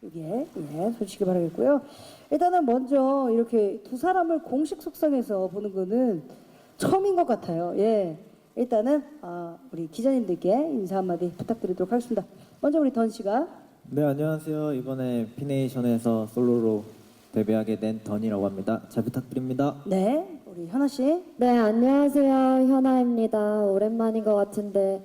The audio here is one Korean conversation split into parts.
이게 손주시기 바라겠고요. 일단은 먼저 이렇게 두 사람을 공식 속성에서 보는 거는 처음인 것 같아요. 예, 일단은 우리 기자님들께 인사 한마디 부탁드리도록 하겠습니다. 먼저 우리 던 씨가. 네, 안녕하세요. 이번에 피네이션에서 솔로로 데뷔하게 된 던이라고 합니다. 잘 부탁드립니다. 네, 우리 현아 씨. 네, 안녕하세요. 현아입니다. 오랜만인 것 같은데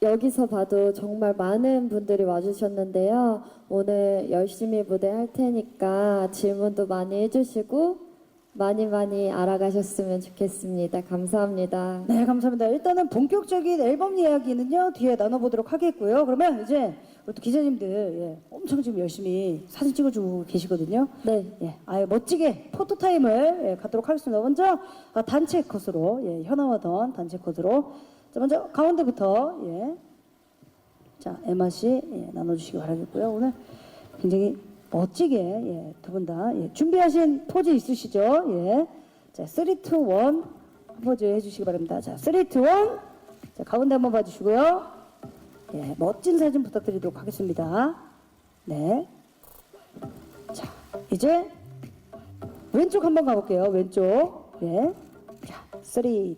여기서 봐도 정말 많은 분들이 와주셨는데요. 오늘 열심히 무대할 테니까 질문도 많이 해주시고 많이 알아가셨으면 좋겠습니다. 감사합니다. 네, 감사합니다. 일단은 본격적인 앨범 이야기는요 뒤에 나눠보도록 하겠고요. 그러면 이제 우리 또 기자님들 엄청 지금 열심히 사진 찍어주고 계시거든요. 네. 아예 멋지게 포토 타임을 갖도록 하겠습니다. 먼저 단체 컷으로 현아와 던 단체 컷으로 자, 먼저 가운데부터 자 에마 씨 나눠주시기 바라겠고요. 오늘 굉장히 멋지게 두 분 다 준비하신 포즈 있으시죠? 자 3, 2, 1 포즈 해주시기 바랍니다. 자 3, 2, 1 자 가운데 한번 봐주시고요. 멋진 사진 부탁드리도록 하겠습니다. 네. 자 이제 왼쪽 한번 가볼게요. 왼쪽. 자 3, 2, 1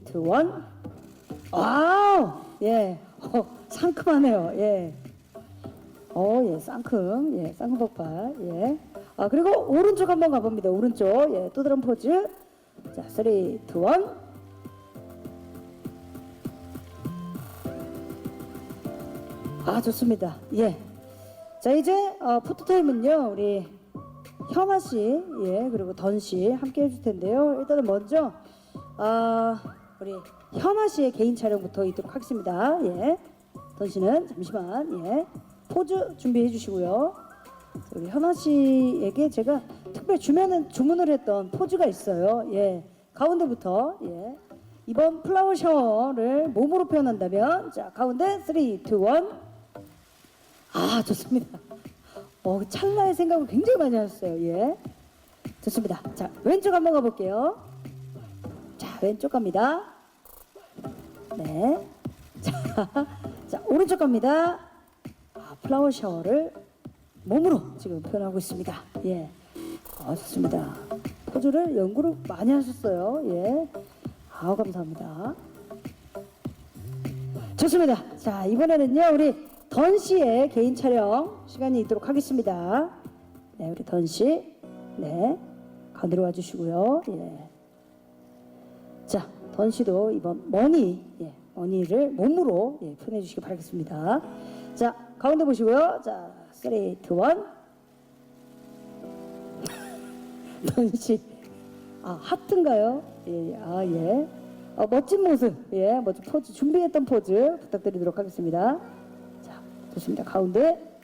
와우! 상큼하네요. 쌍큼. 쌍큼 폭발. 그리고 오른쪽 한번 가봅니다. 오른쪽. 또 다른 포즈. 자, 3, 2, 1. 좋습니다. 자, 이제 포토타임은요, 우리 현아 씨, 그리고 던 씨 함께 해줄 텐데요. 일단은 먼저, 우리 현아 씨의 개인 촬영부터 있도록 하겠습니다. 던 씨는 잠시만 포즈 준비해 주시고요. 우리 현아 씨에게 제가 특별히 주문을 했던 포즈가 있어요. 가운데부터 이번 플라워 샤워를 몸으로 표현한다면 자 가운데 3, 2, 1 좋습니다. 찰나의 생각을 굉장히 많이 하셨어요. 좋습니다. 자 왼쪽 한번 가볼게요. 자 왼쪽 갑니다. 네. 자 오른쪽 갑니다. 플라워 샤워를 몸으로 지금 표현하고 있습니다. 좋습니다. 포즈를 연구를 많이 하셨어요. 감사합니다. 좋습니다. 자 이번에는요 우리 던 씨의 개인 촬영 시간이 있도록 하겠습니다. 우리 던 씨, 가운데로 와주시고요. 자 던 씨도 이번 머니를 몸으로 표현해 주시기 바라겠습니다. 자 가운데 보시고요. 자 3, 2, 1 던 씨, 하트인가요? 멋진 모습, 멋진 포즈 준비했던 포즈 부탁드리도록 하겠습니다. 자 좋습니다. 가운데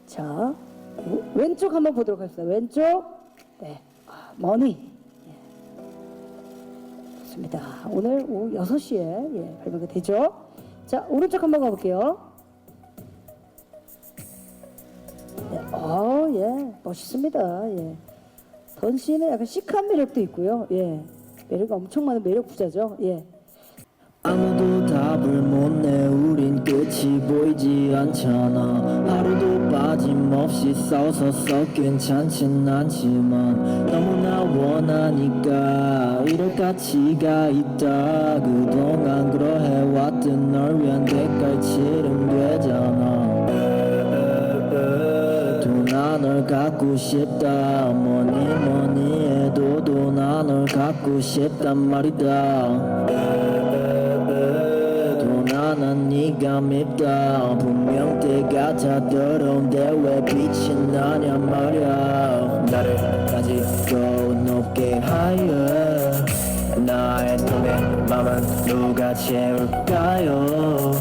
자 왼쪽 한번 보도록 하겠습니다. 왼쪽 머니 좋습니다. 오늘 오후 6시에 발매가 되죠. 자 오른쪽 한번 가볼게요. 멋있습니다. 던 씨는 약간 시크한 매력도 있고요. 매력이 엄청 많은 매력 부자죠. 아무도 답을 못 내 우린 끝이 보이지 않잖아. 하루도 빠짐없이 싸워서 괜찮진 않지만 너무나 원하니까 이럴 가치가 있다. 그동안 그러해왔던 널 위한 대가를 치르면 되잖아. 나 널 갖고 싶다. 뭐니 해도 나 널 갖고 싶단 말이다. 나는 네가 밉다. 분명 때가 다 더러운데 왜 빛이 나냐 말야. 나를 가지고 높게 하여 나의 꿈의 맘은 누가 채울까요.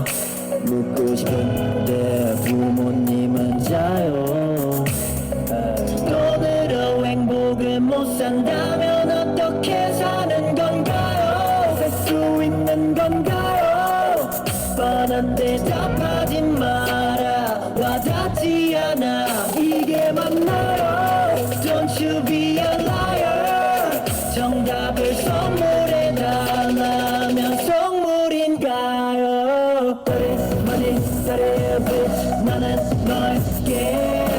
묻고 싶은데 부모님은 자요. 오늘은 행복을 못 산다면 어떻게 사는 건가요. 살 수 있는 건가요. 뻔한 대답하지 마라. 와닿지 않아. 이게 맞나요. Don't you be a liar. 정답을 선물해 달라면 선물인가요. Money, 나는 너에게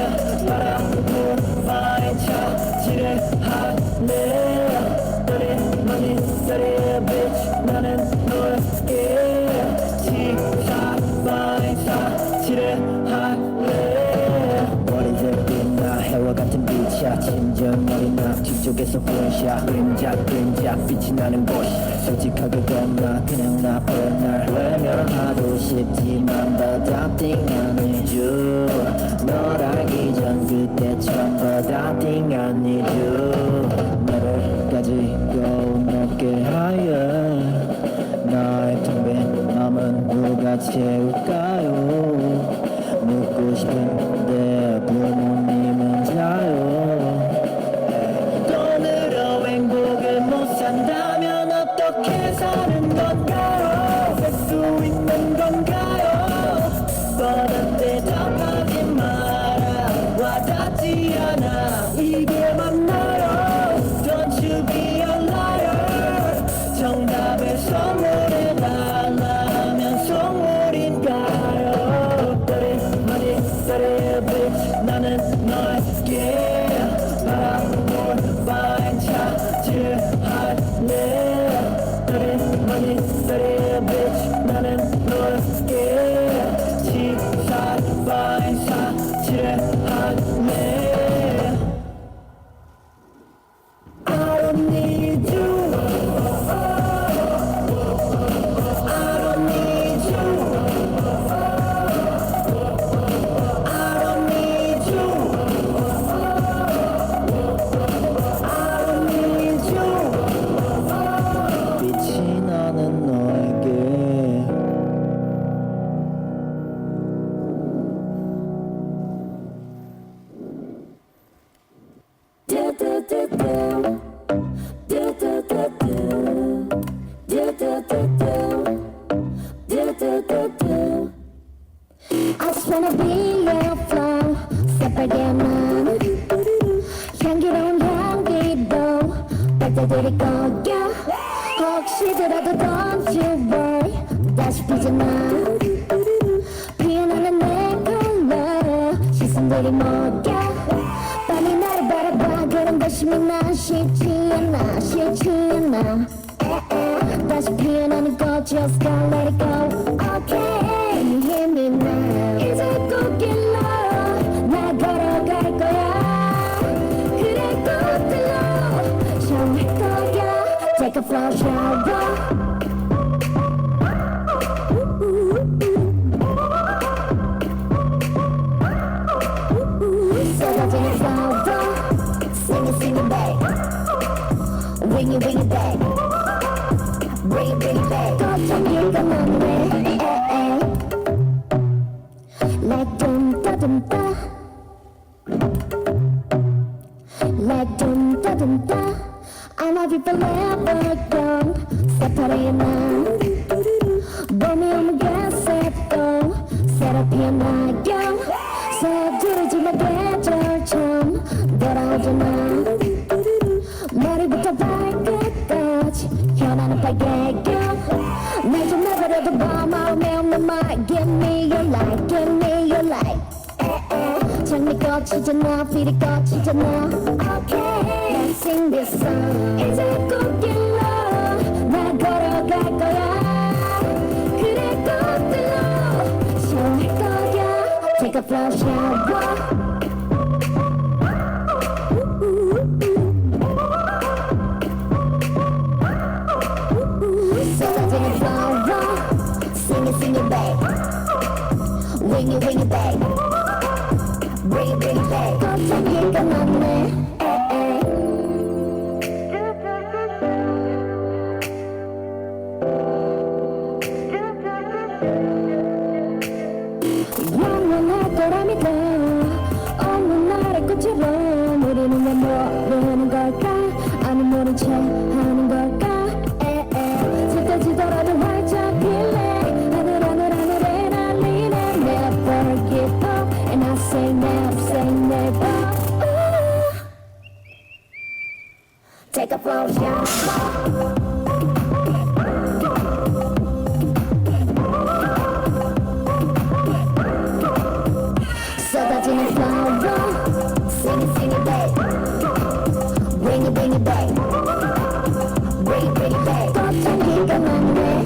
원샷 친절머리 나 뒤쪽에서 원샷 그림자 빛이 나는 곳 솔직하게 겁나 그냥 나쁜 날 외면하고 싶지만 받아띵 아니죠 널 알기 전 그때처럼 받아띵 아니죠 너를 가지고 높게 하여 나의 텅 빈 맘은 누가 채울까요 묻고 싶은데 부모님은 자요 돈으로 행복을 못 산다면 어떻게 사는 건가요 살 수 있는 건가요 뻔한 대답하지 마라 와닿지 않아 이게 맞나요 Don't you be a liar 정답을 선물해 달라면 선물인가요 Dirty bitch 나는 너에게 바라볼 바엔 차지를 할래 Dirty bitch 나는 너에게 치사할 바엔 사지를 할래 I don't need you I don't need you I don't need you I don't need you 빛이 나는 너에게 I just wanna be your flow 새빨개만 향기로운 향기도 빨대들이 거야 혹시더라도 don't you worry 다시 피잖아 피어나는 내 컬러 시선들이 먹여 빨리 나를 바라봐 그런 것이 나 싫지 않아 싫지 않아 다시 피어나는 꽃 just go let it go okay Can you hear me now 이제 꽃길로 나 걸어갈 거야 그래 꽃들로 샤워할 거야 Take a flower shower 쏟아지는 flower Sing it sing it back Wing it back Bring it back 걱정일까 넌왜 Like dum-da-dum-da Like dum-da-dum-da I'm a people forever young 새파래의 난 봄이 오면 개새도 새로 피어나요 서두르지 마 계절처럼 돌아오잖아 머리부터 발끝까지 현아는 빨개요 날 좀 내버려둬 봐 마음에 없는 말 Give me your light, give me your light 장미꽃이잖아 피리꽃이잖아 Okay, let's sing this song 이제 꽃길로 나 걸어갈 거야 그래 꽃들로 샤워할 거야 Take a flower shower 쏟아지는 flower Sing it back Wing it back Bring it back 걱정일까 넌네 영원할 거라 믿어 어느 날의 꽃처럼 우리는 왜 모르는 걸까 아니 모른 체 하는 걸까 짙어지더라도 활짝 필래 하늘에 날리네 Never give up And I say never Ooh. Take a flower shower 쏟아지는 flower Sing it back Bring it back Bring it back 걱정이가 많네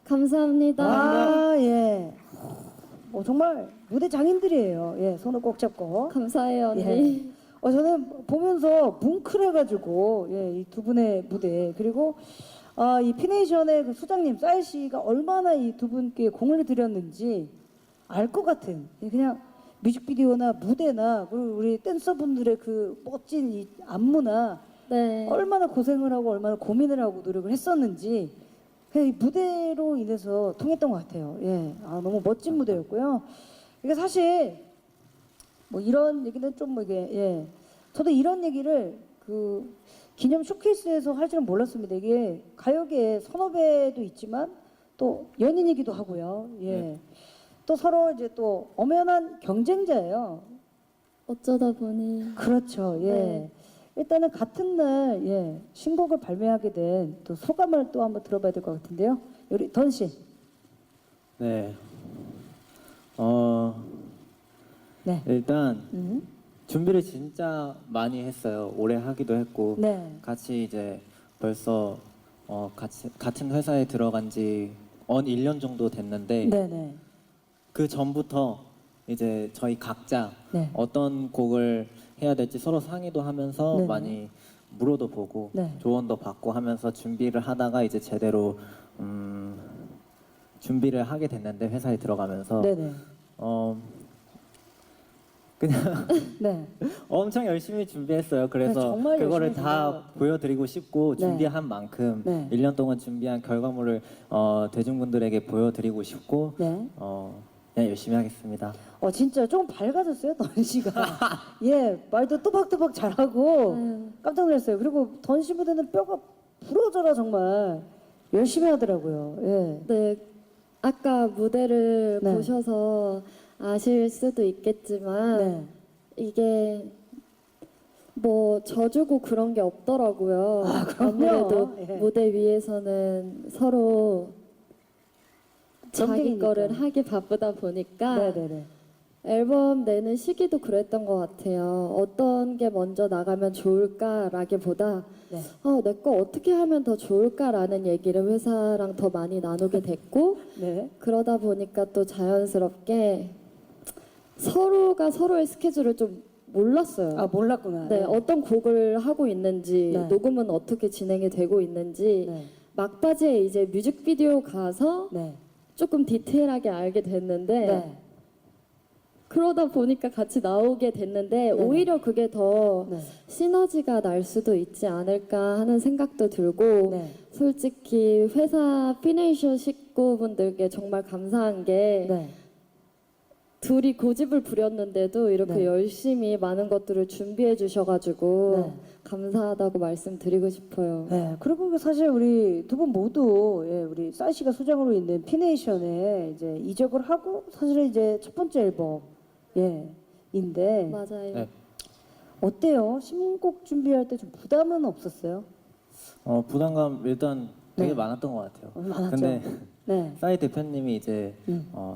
감사합니다. 아, 예. 정말 무대 장인들이에요. 예, 손을 꼭 잡고. 감사해요, 언니. 예. 저는 보면서 뭉클해가지고 예, 이 두 분의 무대 그리고 이 피네이션의 그 수장님 싸이 씨가 얼마나 이 두 분께 공을 들였는지 알 것 같은 그냥 뮤직비디오나 무대나 그리고 우리 댄서분들의 그 멋진 이 안무나 네. 얼마나 고생을 하고 얼마나 고민을 하고 노력을 했었는지 그냥 이 무대로 인해서 통했던 것 같아요. 예, 너무 멋진 무대였고요. 이게 사실 뭐 이런 얘기는 좀 뭐 이게 예, 저도 이런 얘기를 그 기념 쇼케이스에서 할 줄은 몰랐습니다. 이게 가요계에 선후배도 있지만 또 연인이기도 하고요. 예, 네. 또 서로 이제 또 엄연한 경쟁자예요. 어쩌다 보니. 그렇죠. 예. 네. 일단은 같은 날 예, 신곡을 발매하게 된 또 소감을 또 한번 들어봐야 될 것 같은데요. 우리 던 씨. 네. 네. 일단 음. 준비를 진짜 많이 했어요. 오래 하기도 했고 네. 같이 이제 벌써 같은 회사에 들어간 지 1년 정도 됐는데 네네. 그 전부터 이제 저희 각자 네. 어떤 곡을 해야 될지 서로 상의도 하면서 네네. 많이 물어도 보고 네. 조언도 받고 하면서 준비를 하다가 이제 제대로 준비를 하게 됐는데 회사에 들어가면서 네네. 그냥 네. 엄청 열심히 준비했어요. 그래서 정말 그거를 열심히 다 준비한 것 보여드리고 싶고 네. 준비한 만큼 네. 1년 동안 준비한 결과물을 대중분들에게 보여드리고 싶고 네. 그냥 열심히 하겠습니다. 진짜 좀 밝아졌어요, 던 씨가. 예, 말도 또박또박 잘하고 깜짝 놀랐어요. 그리고 던 씨 무대는 뼈가 부러져라 정말 열심히 하더라고요. 예. 네. 아까 무대를 네. 보셔서 아실 수도 있겠지만 네. 이게 뭐 져주고 그런 게 없더라고요. 그럼요. 아무래도 예. 무대 위에서는 서로 자기 경쟁이니까. 거를 하기 바쁘다 보니까 네네네. 앨범 내는 시기도 그랬던 것 같아요. 어떤 게 먼저 나가면 좋을까라기보다 네. 내 거 어떻게 하면 더 좋을까라는 얘기를 회사랑 더 많이 나누게 됐고 네. 그러다 보니까 또 자연스럽게 서로가 서로의 스케줄을 좀 몰랐어요. 몰랐구나. 네, 어떤 곡을 하고 있는지, 네. 녹음은 어떻게 진행이 되고 있는지, 네. 막바지에 이제 뮤직비디오 가서 네. 조금 디테일하게 알게 됐는데, 네. 그러다 보니까 같이 나오게 됐는데, 네. 오히려 그게 더 네. 시너지가 날 수도 있지 않을까 하는 생각도 들고, 네. 솔직히 회사 피네이션 식구분들께 정말 감사한 게, 네. 둘이 고집을 부렸는데도 이렇게 네. 열심히 많은 것들을 준비해 주셔가지고 네. 감사하다고 말씀드리고 싶어요. 네, 그리고 사실 우리 두 분 모두 예, 우리 싸이 씨가 수장으로 있는 피네이션에 이제 이적을 하고 사실은 이제 첫 번째 앨범 인데 맞아요. 네. 어때요? 신곡 준비할 때 좀 부담은 없었어요? 부담감 일단 되게 네. 많았던 것 같아요. 많았죠. 근데 네. 싸이 대표님이 이제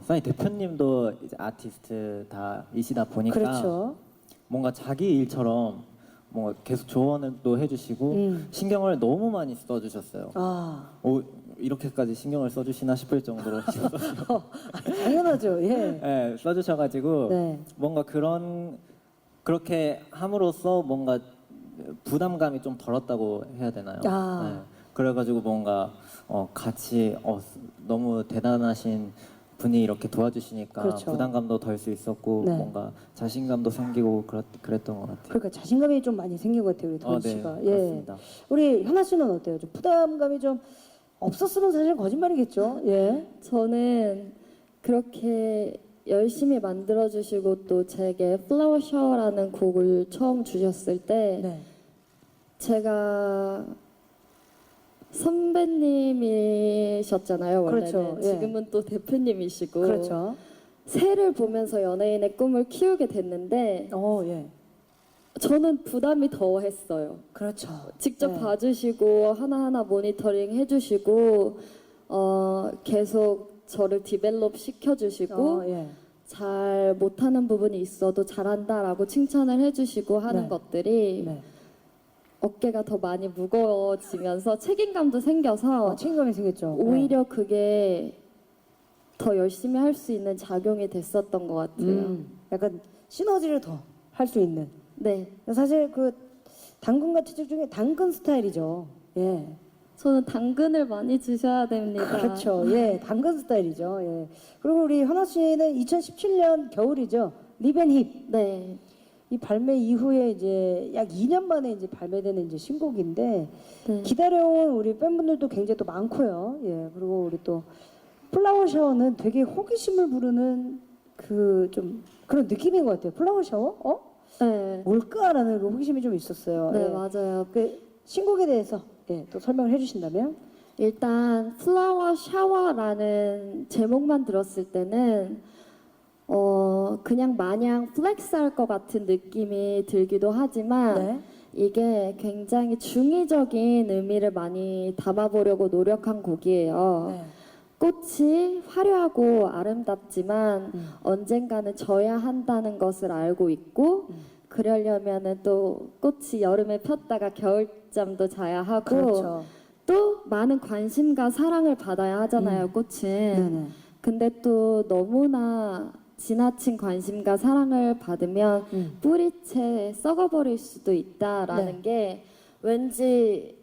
싸이 대표님도 이제 아티스트 다이시다 보니까 그렇죠. 뭔가 자기 일처럼 뭔가 계속 조언을 또 해주시고 신경을 너무 많이 써주셨어요. 이렇게,까지 신경을 써주시나 싶을 정도로 당연하죠. 예. 네, 써주셔가지고 네. 뭔가 그렇게 함으로써 뭔가 부담감이 좀 덜었다고 해야 되나요? 네. 그래가지고 뭔가 같이 너무 대단하신 분이 이렇게 도와주시니까 그렇죠. 부담감도 덜 수 있었고 네. 뭔가 자신감도 생기고 그랬던 것 같아요. 그러니까 자신감이 좀 많이 생긴 것 같아요, 우리 던 네, 씨가. 맞습니다. 우리 현아 씨는 어때요? 좀 부담감이 좀 없었으면 사실 거짓말이겠죠. 예. 저는 그렇게 열심히 만들어 주시고 또 제게 플라워 샤워라는 곡을 처음 주셨을 때 네. 제가 선배님이셨잖아요. 원래는 그렇죠. 예. 지금은 또 대표님이시고 그렇죠. 새를 보면서 연예인의 꿈을 키우게 됐는데 예. 저는 부담이 더했어요. 그렇죠. 직접 네. 봐주시고 하나하나 모니터링 해주시고 계속 저를 디벨롭 시켜주시고 예. 잘 못하는 부분이 있어도 잘한다라고 칭찬을 해주시고 하는 네. 것들이 네. 어깨가 더 많이 무거워지면서 책임감도 생겨서 책임감이 생겼죠. 오히려 그게 더 열심히 할 수 있는 작용이 됐었던 것 같아요. 약간 시너지를 더 할 수 있는. 네, 사실 그 당근과 치즈 중에 당근 스타일이죠. 예. 저는 당근을 많이 주셔야 됩니다. 그렇죠. 예, 당근 스타일이죠. 예. 그리고 우리 현아 씨는 2017년 겨울이죠. 립앤힙. 네, 이 발매 이후에 이제 약 2년 만에 이제 발매되는 이제 신곡인데 네. 기다려온 우리 팬분들도 굉장히 또 많고요. 예. 그리고 우리 또 플라워 샤워는 되게 호기심을 부르는 그 좀 그런 느낌인 것 같아요. 플라워 샤워? 네, 뭘까라는 그 호기심이 좀 있었어요. 네 예. 맞아요. 그 신곡에 대해서 예, 또 설명을 해주신다면? 일단 플라워 샤워라는 제목만 들었을 때는 그냥 마냥 플렉스할 것 같은 느낌이 들기도 하지만 네. 이게 굉장히 중의적인 의미를 많이 담아보려고 노력한 곡이에요. 네. 꽃이 화려하고 아름답지만 언젠가는 져야 한다는 것을 알고 있고 그러려면은 또 꽃이 여름에 폈다가 겨울잠도 자야 하고 그렇죠. 또 많은 관심과 사랑을 받아야 하잖아요, 꽃은. 네네. 근데 또 너무나 지나친 관심과 사랑을 받으면 뿌리채 썩어버릴 수도 있다라는 네. 게 왠지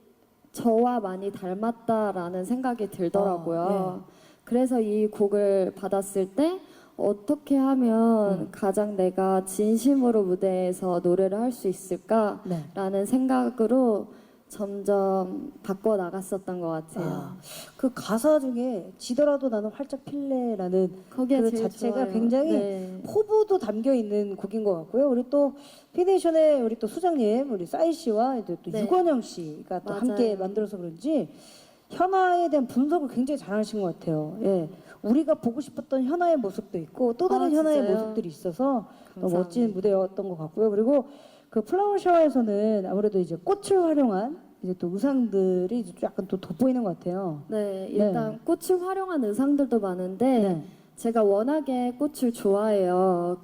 저와 많이 닮았다라는 생각이 들더라고요. 그래서 이 곡을 받았을 때 어떻게 하면 가장 내가 진심으로 무대에서 노래를 할 수 있을까라는 생각으로 점점 바꿔 나갔었던 것 같아요. 아, 그 가사 중에 지더라도 나는 활짝 필래라는 거기에 그 제일 자체가 좋아요. 굉장히 네. 포부도 담겨 있는 곡인 것 같고요. 우리 또 피네이션의 우리 또 수장님, 우리 싸이 씨와 이제 또 네. 유건영 씨가 또 맞아요. 함께 만들어서 그런지 현아에 대한 분석을 굉장히 잘하신 것 같아요. 예. 우리가 보고 싶었던 현아의 모습도 있고 또 다른 아, 현아의 진짜요? 모습들이 있어서 너무 감사합니다. 멋진 무대였던 것 같고요. 그리고 그 플라워 샤워에서는 아무래도 이제 꽃을 활용한 이제 또 의상들이 이제 약간 또 돋보이는 것 같아요. 네, 일단 꽃을 활용한 의상들도 많은데 네. 제가 워낙에 꽃을 좋아해요.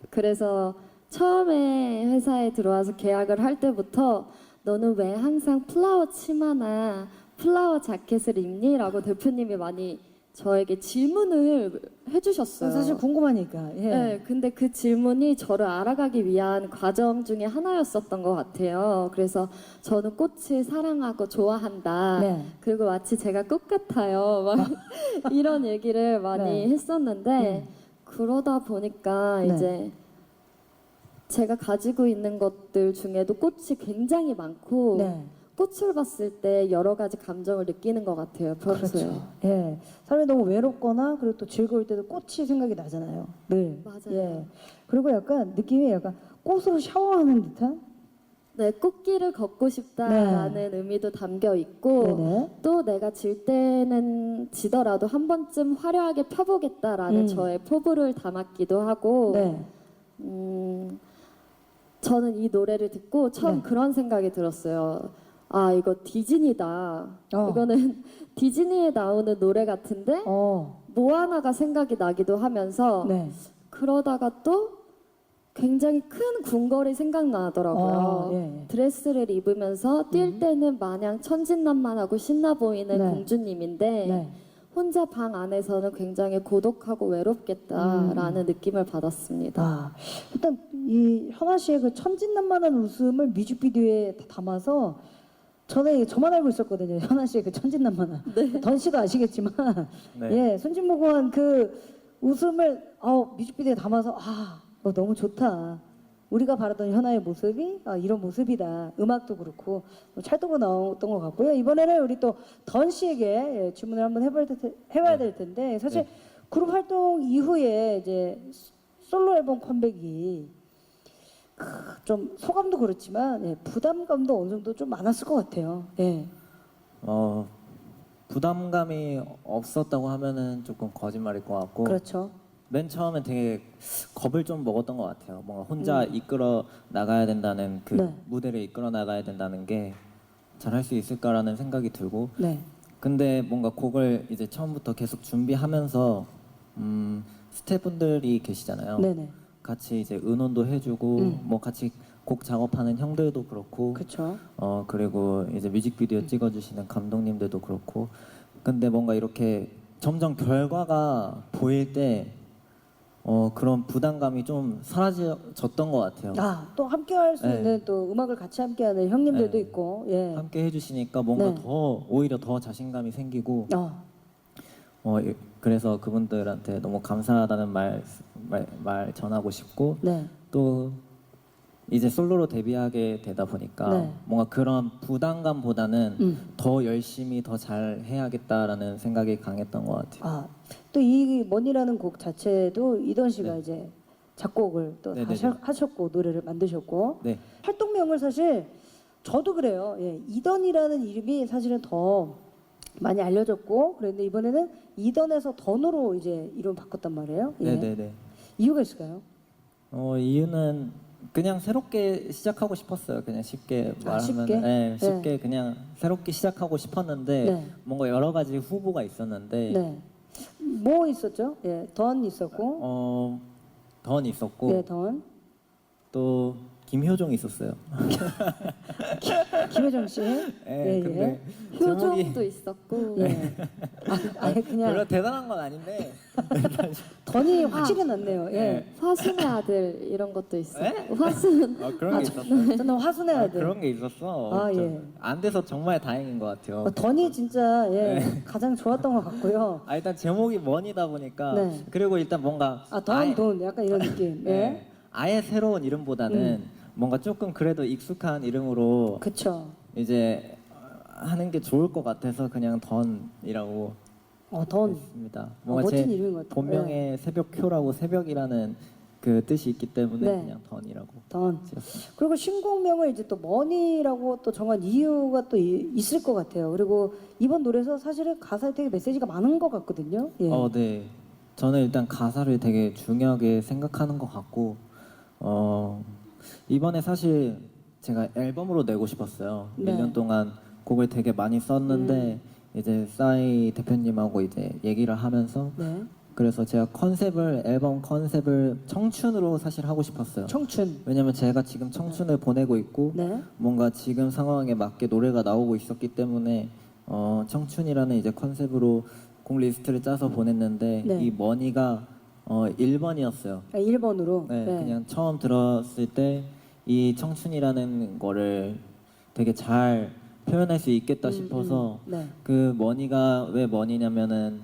그래서 처음에 회사에 들어와서 계약을 할 때부터 너는 왜 항상 플라워 치마나 플라워 자켓을 입니? 라고 대표님이 많이 저에게 질문을 해주셨어요. 사실 궁금하니까. 예. 네, 근데 그 질문이 저를 알아가기 위한 과정 중에 하나였었던 것 같아요. 그래서 저는 꽃을 사랑하고 좋아한다. 네. 그리고 마치 제가 꽃 같아요. 막 이런 얘기를 많이 네. 했었는데 그러다 보니까 네. 이제 제가 가지고 있는 것들 중에도 꽃이 굉장히 많고 네. 꽃을 봤을 때 여러 가지 감정을 느끼는 것 같아요. 평소에. 그렇죠. 예. 사람이 너무 외롭거나 그리고 또 즐거울 때도 꽃이 생각이 나잖아요. 늘. 맞아요. 예. 그리고 약간 느낌이 약간 꽃으로 샤워하는 듯한? 네, 꽃길을 걷고 싶다라는 의미도 담겨 있고 네네. 또 내가 질 때는 지더라도 한 번쯤 화려하게 펴보겠다라는 저의 포부를 담았기도 하고 네. 저는 이 노래를 듣고 처음 네. 그런 생각이 들었어요. 아, 이거 디즈니다. 어. 이거는 디즈니에 나오는 노래 같은데 어. 모아나가 생각이 나기도 하면서 네. 그러다가 또 굉장히 큰 궁궐이 생각나더라고요. 예. 드레스를 입으면서 뛸 때는 마냥 천진난만하고 신나 보이는 네. 공주님인데 네. 혼자 방 안에서는 굉장히 고독하고 외롭겠다라는 느낌을 받았습니다. 아, 일단 이 현아 씨의 그 천진난만한 웃음을 뮤직비디오에 다 담아서 저는 저만 알고 있었거든요. 현아 씨의 그 천진난만한. 던 씨도 아시겠지만, 네. 예, 순진무구한 그 웃음을 뮤직비디오에 담아서 너무 좋다. 우리가 바라던 현아의 모습이 이런 모습이다. 음악도 그렇고 찰떡으로 나왔던 것 같고요. 이번에는 우리 또 던 씨에게 질문을 한번 해봐야 될 텐데 사실 그룹 활동 이후에 이제 솔로 앨범 컴백이 좀 소감도 그렇지만 부담감도 어느 정도 좀 많았을 것 같아요. 예. 부담감이 없었다고 하면은 조금 거짓말일 것 같고 그렇죠. 맨 처음엔 되게 겁을 좀 먹었던 것 같아요. 뭔가 혼자 이끌어 나가야 된다는 그 네. 무대를 이끌어 나가야 된다는 게 잘할 수 있을까라는 생각이 들고 네. 근데 뭔가 곡을 이제 처음부터 계속 준비하면서 스태프분들이 계시잖아요. 네네. 같이 이제 의논도 해주고 뭐 같이 곡 작업하는 형들도 그렇고 그렇죠. 그리고 이제 뮤직비디오 찍어주시는 감독님들도 그렇고 근데 뭔가 이렇게 점점 결과가 보일 때 그런 부담감이 좀 사라졌던 것 같아요. 또 함께 할 수 네. 있는 또 음악을 같이 함께 하는 형님들도 네. 있고, 예. 함께 해주시니까 뭔가 네. 더 오히려 더 자신감이 생기고 그래서 그분들한테 너무 감사하다는 말 전하고 싶고 네. 또 이제 솔로로 데뷔하게 되다 보니까 네. 뭔가 그런 부담감보다는 음. 더 열심히 더 잘 해야겠다라는 생각이 강했던 것 같아요. 또 이 머니라는 곡 자체도 이던 씨가 네. 이제 작곡을 또 네네네. 다시 하셨고 노래를 만드셨고 네. 활동명을 사실 저도 그래요. 예, 이던이라는 이름이 사실은 더 많이 알려졌고 그런데 이번에는 이던에서 던으로 이제 이름 바꿨단 말이에요. 예. 네네네. 이유가 있을까요? 이유는 그냥 새롭게 시작하고 싶었어요. 그냥 쉽게 말하면, 쉽게? 네, 쉽게 그냥 새롭게 시작하고 싶었는데 네. 뭔가 여러 가지 후보가 있었는데 네. 뭐 있었죠? 예, 던 있었고, 던 있었고 네, 던. 또 김효종 있었어요. 김혜정 씨. 네, 근데 효정도 있었고 예. 아예 그냥 별로 대단한 건 아닌데 던이 확실히 났네요. 예. 화순의 아들 이런 것도 있어. 네? 화순 그런 게 있었어요. 저는 화순의 아들. 그런 게 있었어. 아, 좀 예. 안 돼서 정말 다행인 것 같아요. 던이 진짜 예, 네. 가장 좋았던 것 같고요. 일단 제목이 머니다 보니까 네. 그리고 일단 뭔가 돈 약간 이런 느낌. 예. 네, 아예 새로운 이름보다는 뭔가 조금 그래도 익숙한 이름으로 그쵸. 이제 하는 게 좋을 것 같아서 그냥 던이라고 던. 했습니다. 뭔가 멋진 제 이름인 것 같아요. 본명에 새벽효라고 새벽이라는 그 뜻이 있기 때문에 네. 그냥 던이라고 던. 지었습니다. 그리고 신곡명을 이제 또 머니라고 또 정한 이유가 또 있을 것 같아요. 그리고 이번 노래에서 사실은 가사에 되게 메시지가 많은 것 같거든요. 예. 네. 저는 일단 가사를 되게 중요하게 생각하는 것 같고, 이번에 사실 제가 앨범으로 내고 싶었어요. 네. 1년 동안 곡을 되게 많이 썼는데, 이제 싸이 대표님하고 이제 얘기를 하면서, 네. 그래서 제가 앨범 컨셉을 청춘으로 사실 하고 싶었어요. 청춘. 왜냐면 제가 지금 청춘을 보내고 있고, 네. 뭔가 지금 상황에 맞게 노래가 나오고 있었기 때문에 청춘이라는 이제 컨셉으로 곡 리스트를 짜서 보냈는데 네. 이 머니가 1번이었어요. 1번으로. 네, 그냥 처음 들었을 때 이 청춘이라는 거를 되게 잘 표현할 수 있겠다 싶어서 네. 그 머니가 왜 머니냐면은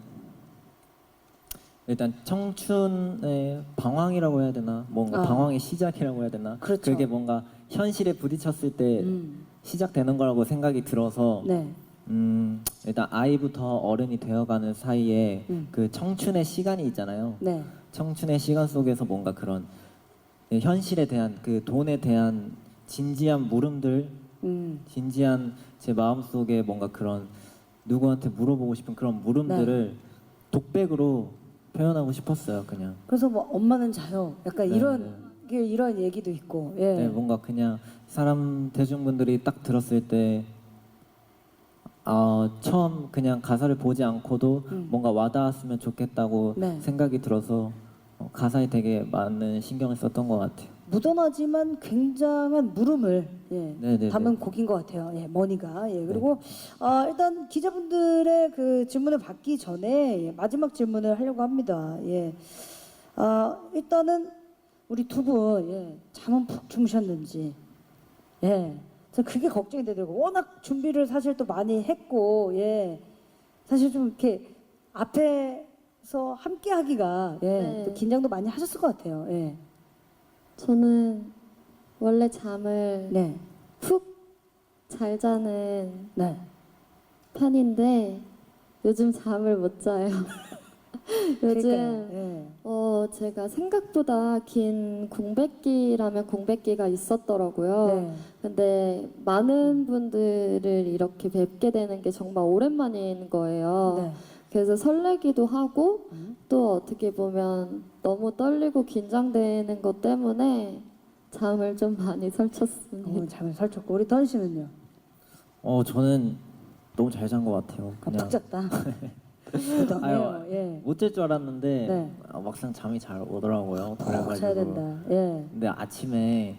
일단 청춘의 방황이라고 해야 되나? 뭔가 방황의 시작이라고 해야 되나? 그렇죠. 그게 뭔가 현실에 부딪혔을 때 시작되는 거라고 생각이 들어서 네. 일단 아이부터 어른이 되어가는 사이에 그 청춘의 시간이 있잖아요. 네. 청춘의 시간 속에서 뭔가 그런 현실에 대한 그 돈에 대한 진지한 물음들, 진지한 제 마음 속에 뭔가 그런 누구한테 물어보고 싶은 그런 물음들을 독백으로 표현하고 싶었어요, 그냥. 그래서 뭐 엄마는 자요. 약간 네, 이런 얘기도 있고. 예. 네, 뭔가 그냥 사람 대중분들이 딱 들었을 때 처음 그냥 가사를 보지 않고도 뭔가 와닿았으면 좋겠다고 네. 생각이 들어서 가사에 되게 많은 신경을 썼던 것 같아요. 묻어나지만 굉장한 물음을 네네네. 담은 곡인 것 같아요. 예, 머니가. 예, 그리고 일단 기자분들의 그 질문을 받기 전에 마지막 질문을 하려고 합니다. 예. 일단은 우리 두 분 잠은 푹 주무셨는지. 예. 저 그게 걱정이 되더라고요. 워낙 준비를 사실 또 많이 했고, 사실 좀 이렇게 앞에서 함께 하기가, 네. 또 긴장도 많이 하셨을 것 같아요. 예. 저는 원래 잠을 네. 푹 잘 자는 네. 편인데 요즘 잠을 못 자요. 요즘 그러니까요. 예. 제가 생각보다 긴 공백기라면 공백기가 있었더라고요. 네. 근데 많은 분들을 이렇게 뵙게 되는 게 정말 오랜만인 거예요. 네. 그래서 설레기도 하고 또 어떻게 보면 너무 떨리고 긴장되는 것 때문에 잠을 좀 많이 설쳤습니다. 잠을 설쳤고 우리 던 씨는요? 저는 너무 잘 잔 것 같아요. 그냥 푹 잤다. 아유, 예. 못 잘 줄 알았는데 네. 막상 잠이 잘 오더라고요. 그래가지고. 자야 된다. 예. 근데 아침에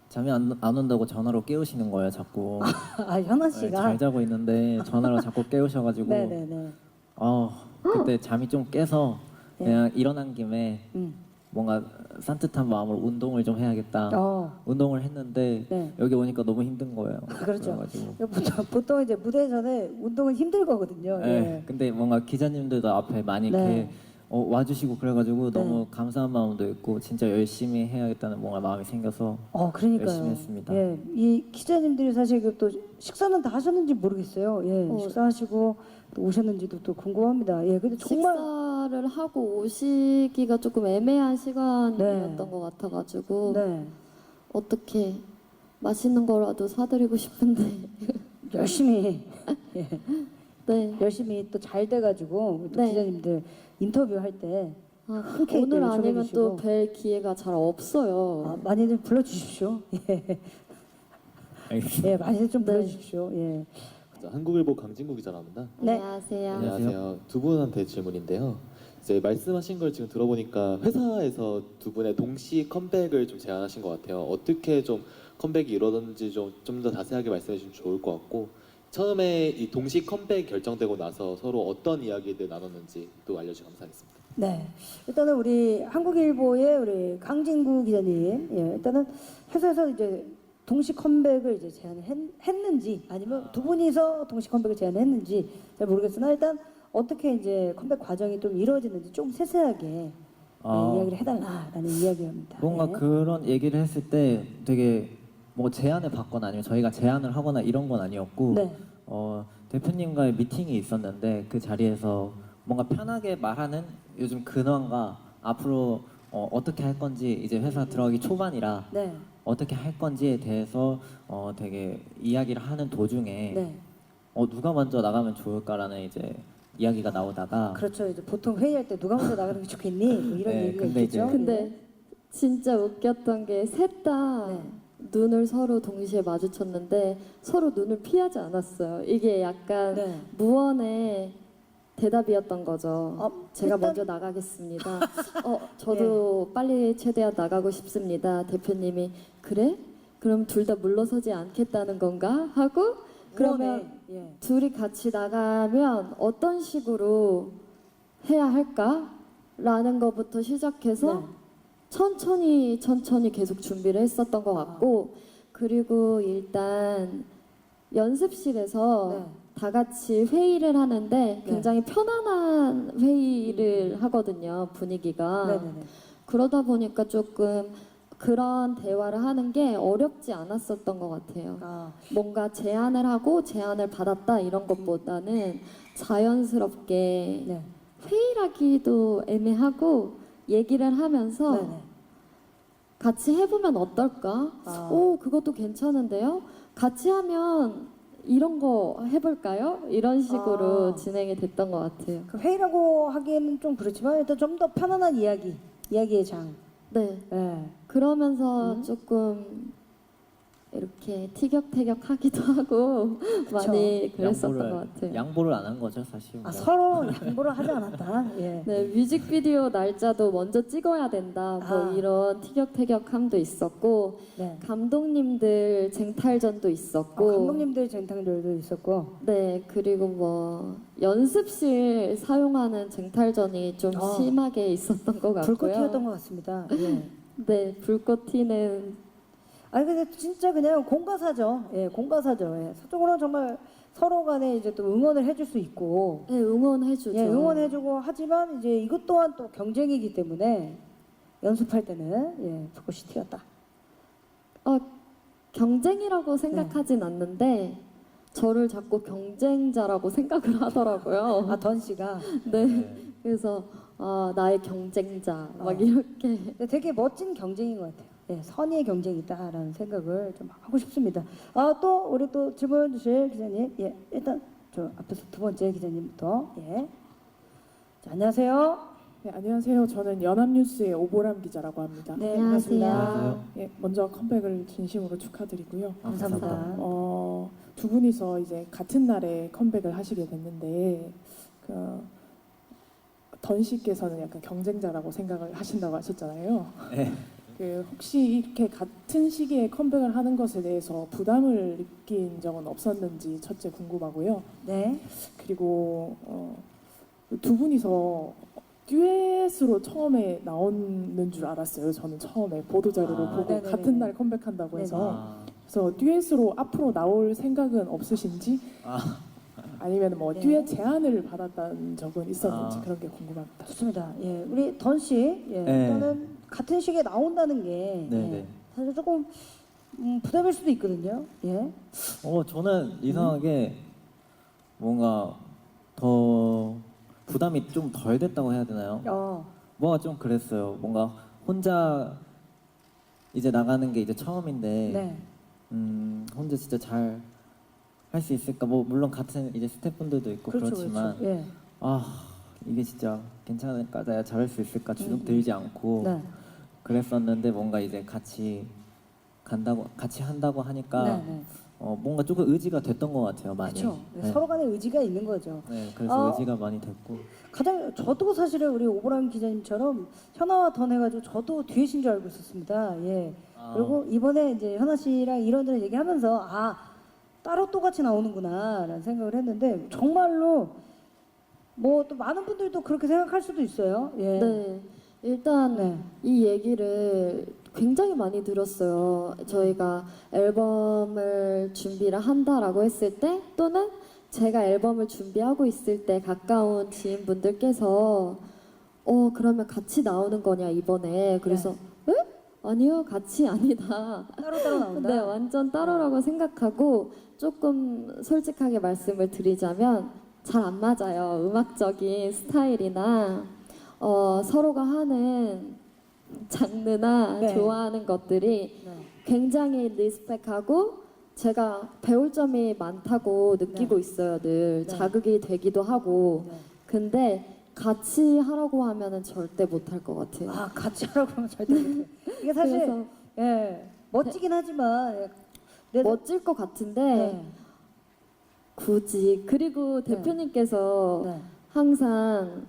잠이 안 온다고 전화로 깨우시는 거예요, 자꾸. 현아 네, 씨가. 잘 자고 있는데 전화로 자꾸 깨우셔가지고 네네네. 그때 잠이 좀 깨서 네. 그냥 일어난 김에 음. 뭔가 산뜻한 마음으로 운동을 좀 해야겠다. 운동을 했는데 네. 여기 오니까 너무 힘든 거예요. 그렇죠. 그래가지고. 보통 이제 무대 전에 운동은 힘들 거거든요. 네. 예. 근데 뭔가 기자님들도 앞에 많이 네. 이렇게 와주시고 그래가지고 네. 너무 감사한 마음도 있고 진짜 열심히 해야겠다는 뭔가 마음이 생겨서 그러니까요. 열심히 했습니다. 예, 이 기자님들이 사실 또 식사는 다 하셨는지 모르겠어요. 예, 식사하시고 또 오셨는지도 또 궁금합니다. 예, 근데 정말 식사를 하고 오시기가 조금 애매한 시간이었던 것 같아가지고 네, 어떻게 맛있는 거라도 사드리고 싶은데 열심히 예, 네. 열심히 또 잘 돼가지고 또 네. 기자님들 인터뷰할 때 흔쾌히 오늘 또 아니면 요청해주시고. 또 뵐 기회가 잘 없어요. 많이들 불러주십시오. 예, 알겠습니다. 예, 많이들 좀 네. 불러주십시오. 예, 한국일보 강진구 기자랍니다. 네. 안녕하세요. 안녕하세요. 두 분한테 질문인데요. 이제 말씀하신 걸 지금 들어보니까 회사에서 두 분의 동시 컴백을 좀 제안하신 것 같아요. 어떻게 좀 컴백이 이루어졌는지 좀 더 자세하게 말씀해 주시면 좋을 것 같고 처음에 이 동시 컴백 결정되고 나서 서로 어떤 이야기들 나눴는지 또 알려주시면 감사하겠습니다. 네. 일단은 우리 한국일보의 우리 강진구 기자님, 예, 일단은 회사에서 이제 동시 컴백을 이제 제안했는지 아니면 두 분이서 동시 컴백을 제안했는지 잘 모르겠으나 일단 어떻게 이제 컴백 과정이 좀 이루어지는지 좀 세세하게 예, 이야기를 해달라라는 이야기입니다. 뭔가 예. 그런 얘기를 했을 때 되게 뭐 제안을 받거나 아니면 저희가 제안을 하거나 이런 건 아니었고 네. 대표님과의 미팅이 있었는데 그 자리에서 뭔가 편하게 말하는 요즘 근황과 앞으로 어떻게 할 건지 이제 회사 들어가기 초반이라 네. 어떻게 할 건지에 대해서 되게 이야기를 하는 도중에 네. 누가 먼저 나가면 좋을까라는 이제 이야기가 나오다가 그렇죠. 이제 보통 회의할 때 누가 먼저 나가는 게 좋겠니? 뭐 이런 네, 얘기가 근데 있겠죠. 이제- 근데 진짜 웃겼던 게 셋 다 네. 눈을 서로 동시에 마주쳤는데 서로 눈을 피하지 않았어요. 이게 약간 네. 무언의 대답이었던 거죠. 제가 일단- 먼저 나가겠습니다. 저도 빨리 최대한 나가고 싶습니다. 대표님이 그래? 그럼 둘 다 물러서지 않겠다는 건가? 하고 그러면 예. 둘이 같이 나가면 어떤 식으로 해야 할까? 라는 것부터 시작해서 네. 천천히 계속 준비를 했었던 것 같고 그리고 일단 연습실에서 네. 다 같이 회의를 하는데 굉장히 편안한 회의를 하거든요. 분위기가. 네네네. 그러다 보니까 조금 그런 대화를 하는 게 어렵지 않았었던 것 같아요. 뭔가 제안을 하고 제안을 받았다 이런 것보다는 자연스럽게 네. 회의라기도 애매하고 얘기를 하면서 네네. 같이 해보면 어떨까? 오, 그것도 괜찮은데요? 같이 하면 이런 거 해볼까요? 이런 식으로 진행이 됐던 것 같아요. 그 회의라고 하기에는 좀 그렇지만 일단 좀 더 편안한 이야기의 장. 네. 예. 그러면서 조금 이렇게 티격태격하기도 하고 많이 그랬었던 것 같아요. 양보를 안 한 거죠 사실. 서로 양보를 하지 않았다. 예. 네, 뮤직비디오 날짜도 먼저 찍어야 된다. 뭐 이런 티격태격함도 있었고 네. 감독님들 쟁탈전도 있었고 감독님들 쟁탈들도 있었고. 네, 그리고 뭐 연습실 사용하는 쟁탈전이 좀 심하게 있었던 것 같고요. 불꽃 튀었던 것 같습니다. 예. 네, 불꽃 튀는 아니 근데 진짜 그냥 공과사죠. 예, 공과사죠. 예. 서쪽으로 정말 서로 간에 이제 또 응원을 해줄 수 있고, 네, 응원해주죠. 예, 응원해주고 하지만 이제 이것 또한 또 경쟁이기 때문에 연습할 때는 예, 불꽃이 튀었다. 경쟁이라고 생각하진 않는데 저를 자꾸 경쟁자라고 생각을 하더라고요. 던 씨가. 네, 그래서 나의 경쟁자 막 이렇게 근데 되게 멋진 경쟁인 것 같아요. 예, 선의의 경쟁이다라는 생각을 좀 하고 싶습니다. 또 우리 또 질문 주실 기자님, 예, 일단 저 앞에서 두 번째 기자님부터, 예, 자, 안녕하세요. 네, 안녕하세요. 저는 연합뉴스의 오보람 기자라고 합니다. 네, 안녕하세요. 반갑습니다. 예, 먼저 컴백을 진심으로 축하드리고요. 감사합니다. 두 분이서 이제 같은 날에 컴백을 하시게 됐는데 던 씨께서는 약간 경쟁자라고 생각을 하신다고 하셨잖아요. 네. 혹시 이렇게 같은 시기에 컴백을 하는 것에 대해서 부담을 느낀 적은 없었는지 첫째 궁금하고요. 네, 그리고 두 분이서 듀엣으로 처음에 나오는 줄 알았어요. 저는 처음에 보도자료를 아, 보고 네네네. 같은 날 컴백한다고 해서 아, 그래서 듀엣으로 앞으로 나올 생각은 없으신지 아, 아니면 뭐 네. 듀엣 제안을 받았다는 적은 있었는지 아. 그런 게 궁금합니다. 좋습니다. 예, 우리 던 씨, 예, 네. 일단은 같은 시기에 나온다는 게 네, 예, 네. 사실 조금 부담일 수도 있거든요. 예. 저는 이상하게 뭔가 더 부담이 좀 덜 됐다고 해야 되나요? 뭔가 좀 그랬어요. 뭔가 혼자 이제 나가는 게 이제 처음인데, 네. 혼자 진짜 잘 할 수 있을까? 뭐 물론 같은 이제 스태프분들도 있고 그렇죠, 그렇지만, 그렇죠. 예. 이게 진짜 괜찮을까? 내가 잘할 수 있을까? 주눅 들지 않고 네. 그랬었는데 뭔가 이제 같이 한다고 하니까 네, 네. 뭔가 조금 의지가 됐던 것 같아요, 많이. 그렇죠. 네. 서로 간에 의지가 있는 거죠. 네, 그래서 아. 의지가 많이 됐고. 가장 저도 사실은 우리 오보람 기자님처럼 현아와 던 해가지고 저도 듀엣인 줄 알고 있었습니다. 예. 그리고 이번에 이제 현아 씨랑 이런저런 얘기하면서 따로 똑같이 나오는구나라는 생각을 했는데 정말로 뭐 또 많은 분들도 그렇게 생각할 수도 있어요. 예. 네. 일단 네. 이 얘기를 굉장히 많이 들었어요. 저희가 앨범을 준비를 한다라고 했을 때 또는 제가 앨범을 준비하고 있을 때 가까운 지인분들께서 그러면 같이 나오는 거냐 이번에 그래서 에? 아니요 같이 아니다. 따로따로 나온다. 네 완전 따로라고 생각하고 조금 솔직하게 말씀을 드리자면 잘 안 맞아요. 음악적인 스타일이나 서로가 하는 장르나 네. 좋아하는 것들이 네. 굉장히 리스펙하고 제가 배울 점이 많다고 느끼고 있어요. 늘 네. 자극이 되기도 하고 네. 근데 같이 하라고 하면은 절대 못할 것 같아요. 같이 하라고 하면 절대 못해요. 이게 사실 그래서 예, 멋지긴 하지만 네, 멋질 것 같은데 네. 굳이 그리고 대표님께서 네. 항상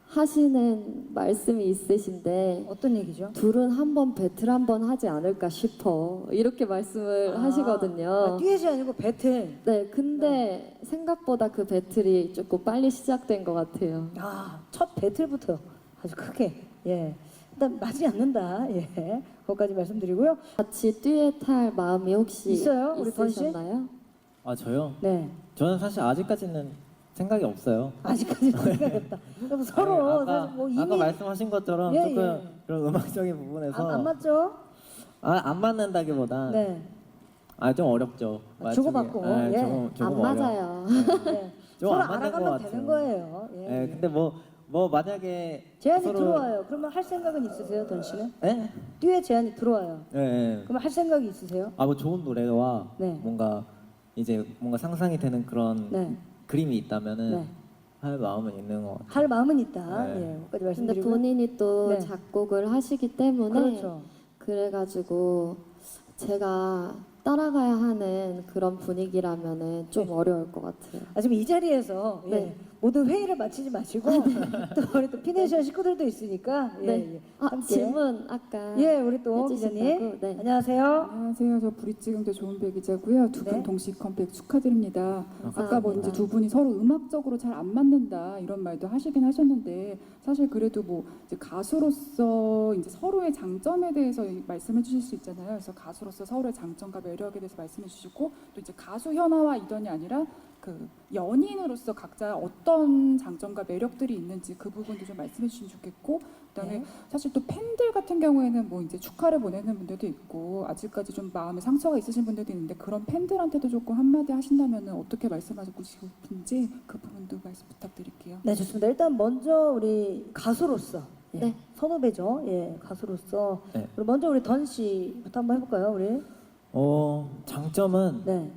하시는 말씀이 있으신데 어떤 얘기죠? 둘은 한번 배틀 한번 하지 않을까 싶어 이렇게 말씀을 하시거든요. 듀엣이 아니고 배틀. 네, 근데 생각보다 그 배틀이 조금 빨리 시작된 것 같아요. 첫 배틀부터 아주 크게 예. 일단 맞지 않는다. 예. 그것까지 말씀드리고요. 같이 듀엣할 마음이 혹시 있어요? 우리 던 씨? 있으셨나요? 저요? 네. 저는 사실 아직까지는 생각이 없어요. 아직까지 생각했다. 그럼 서로 아니, 사실 뭐 이미 아까 말씀하신 것처럼 예, 조금 예. 그런 음악적인 부분에서 안 맞죠? 안 맞는다기보다 네. 좀 어렵죠. 주고받고, 맞추기. 예. 조금 안 맞아요. 네. 좀 서로 안 맞는 것 알아가면 같아요. 되는 거예요. 예. 네, 근데 뭐 만약에 제안이 서로- 들어와요. 그러면 할 생각은 있으세요, 던 씨는? 예? 듀엣 제안이 들어와요. 예. 그러면 할 생각이 있으세요? 뭐 좋은 노래와 네. 뭔가 이제 뭔가 상상이 되는 그런 네. 그림이 있다면은 네. 할 마음은 있는 것 같아요. 할 마음은 있다. 네. 예. 그까지 근데 말씀드리고. 본인이 또 네. 작곡을 하시기 때문에 그렇죠. 그래가지고 제가 따라가야 하는 그런 분위기라면 좀 어려울 것 같아요. 지금 이 자리에서 예, 네. 모든 회의를 마치지 마시고 또 우리 또 피네이션 식구들도 있으니까 예, 네. 예. 아, 함께. 질문 아까 예, 우리 또 해주신다고? 기자님. 네. 안녕하세요. 안녕하세요. 저 브릿지경제 좋은배 기자고요. 두 분 네. 동시 컴백 축하드립니다. 감사합니다. 아까 뭐 이제 두 분이 서로 음악적으로 잘 안 맞는다 이런 말도 하시긴 하셨는데 사실 그래도 뭐 이제 가수로서 이제 서로의 장점에 대해서 말씀해 주실 수 있잖아요. 그래서 가수로서 서로의 장점과 매력에 대해서 말씀해 주시고 또 이제 가수 현아와 이던이 아니라 그 연인으로서 각자 어떤 장점과 매력들이 있는지 그 부분도 좀 말씀해 주시면 좋겠고 그다음에 네. 사실 또 팬들 같은 경우에는 뭐 이제 축하를 보내는 분들도 있고 아직까지 좀 마음에 상처가 있으신 분들도 있는데 그런 팬들한테도 조금 한마디 하신다면 어떻게 말씀하고 싶은지 그 부분도 말씀 부탁드릴게요. 네, 좋습니다. 일단 먼저 우리 가수로서 예, 네. 선후배죠. 예, 가수로서 네. 그리고 먼저 우리 던 씨부터 한번 해볼까요, 우리? 장점은 네.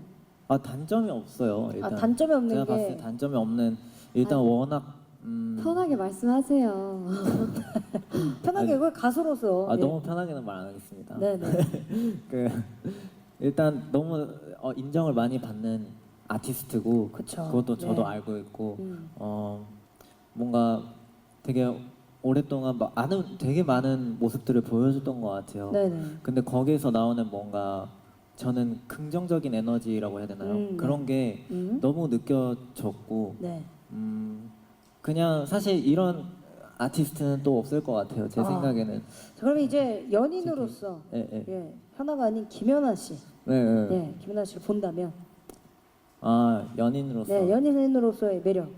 단점이 없어요. 일단 단점이 없는 제가 게 봤을 때 단점이 없는 일단 아니, 워낙 편하게 말씀하세요. 편하게 그 가수로서 예. 너무 편하게는 말 안 하겠습니다. 네, 네. 그 일단 너무 인정을 많이 받는 아티스트고 그쵸. 그것도 저도 네. 알고 있고 음. 뭔가 되게 오랫동안 되게 많은 모습들을 보여줬던 것 같아요. 네, 네. 근데 거기에서 나오는 뭔가 저는 긍정적인 에너지라고 해야 되나요? 네. 그런 게 너무 느껴졌고 네. 그냥 사실 이런 아티스트는 또 없을 것 같아요. 제 아. 생각에는. 자, 그러면 이제 연인으로서 예, 예. 예, 현아가 아닌 김연아 씨, 네, 네. 예, 김연아 씨를 본다면, 아 연인으로서. 네, 연인으로서의 매력,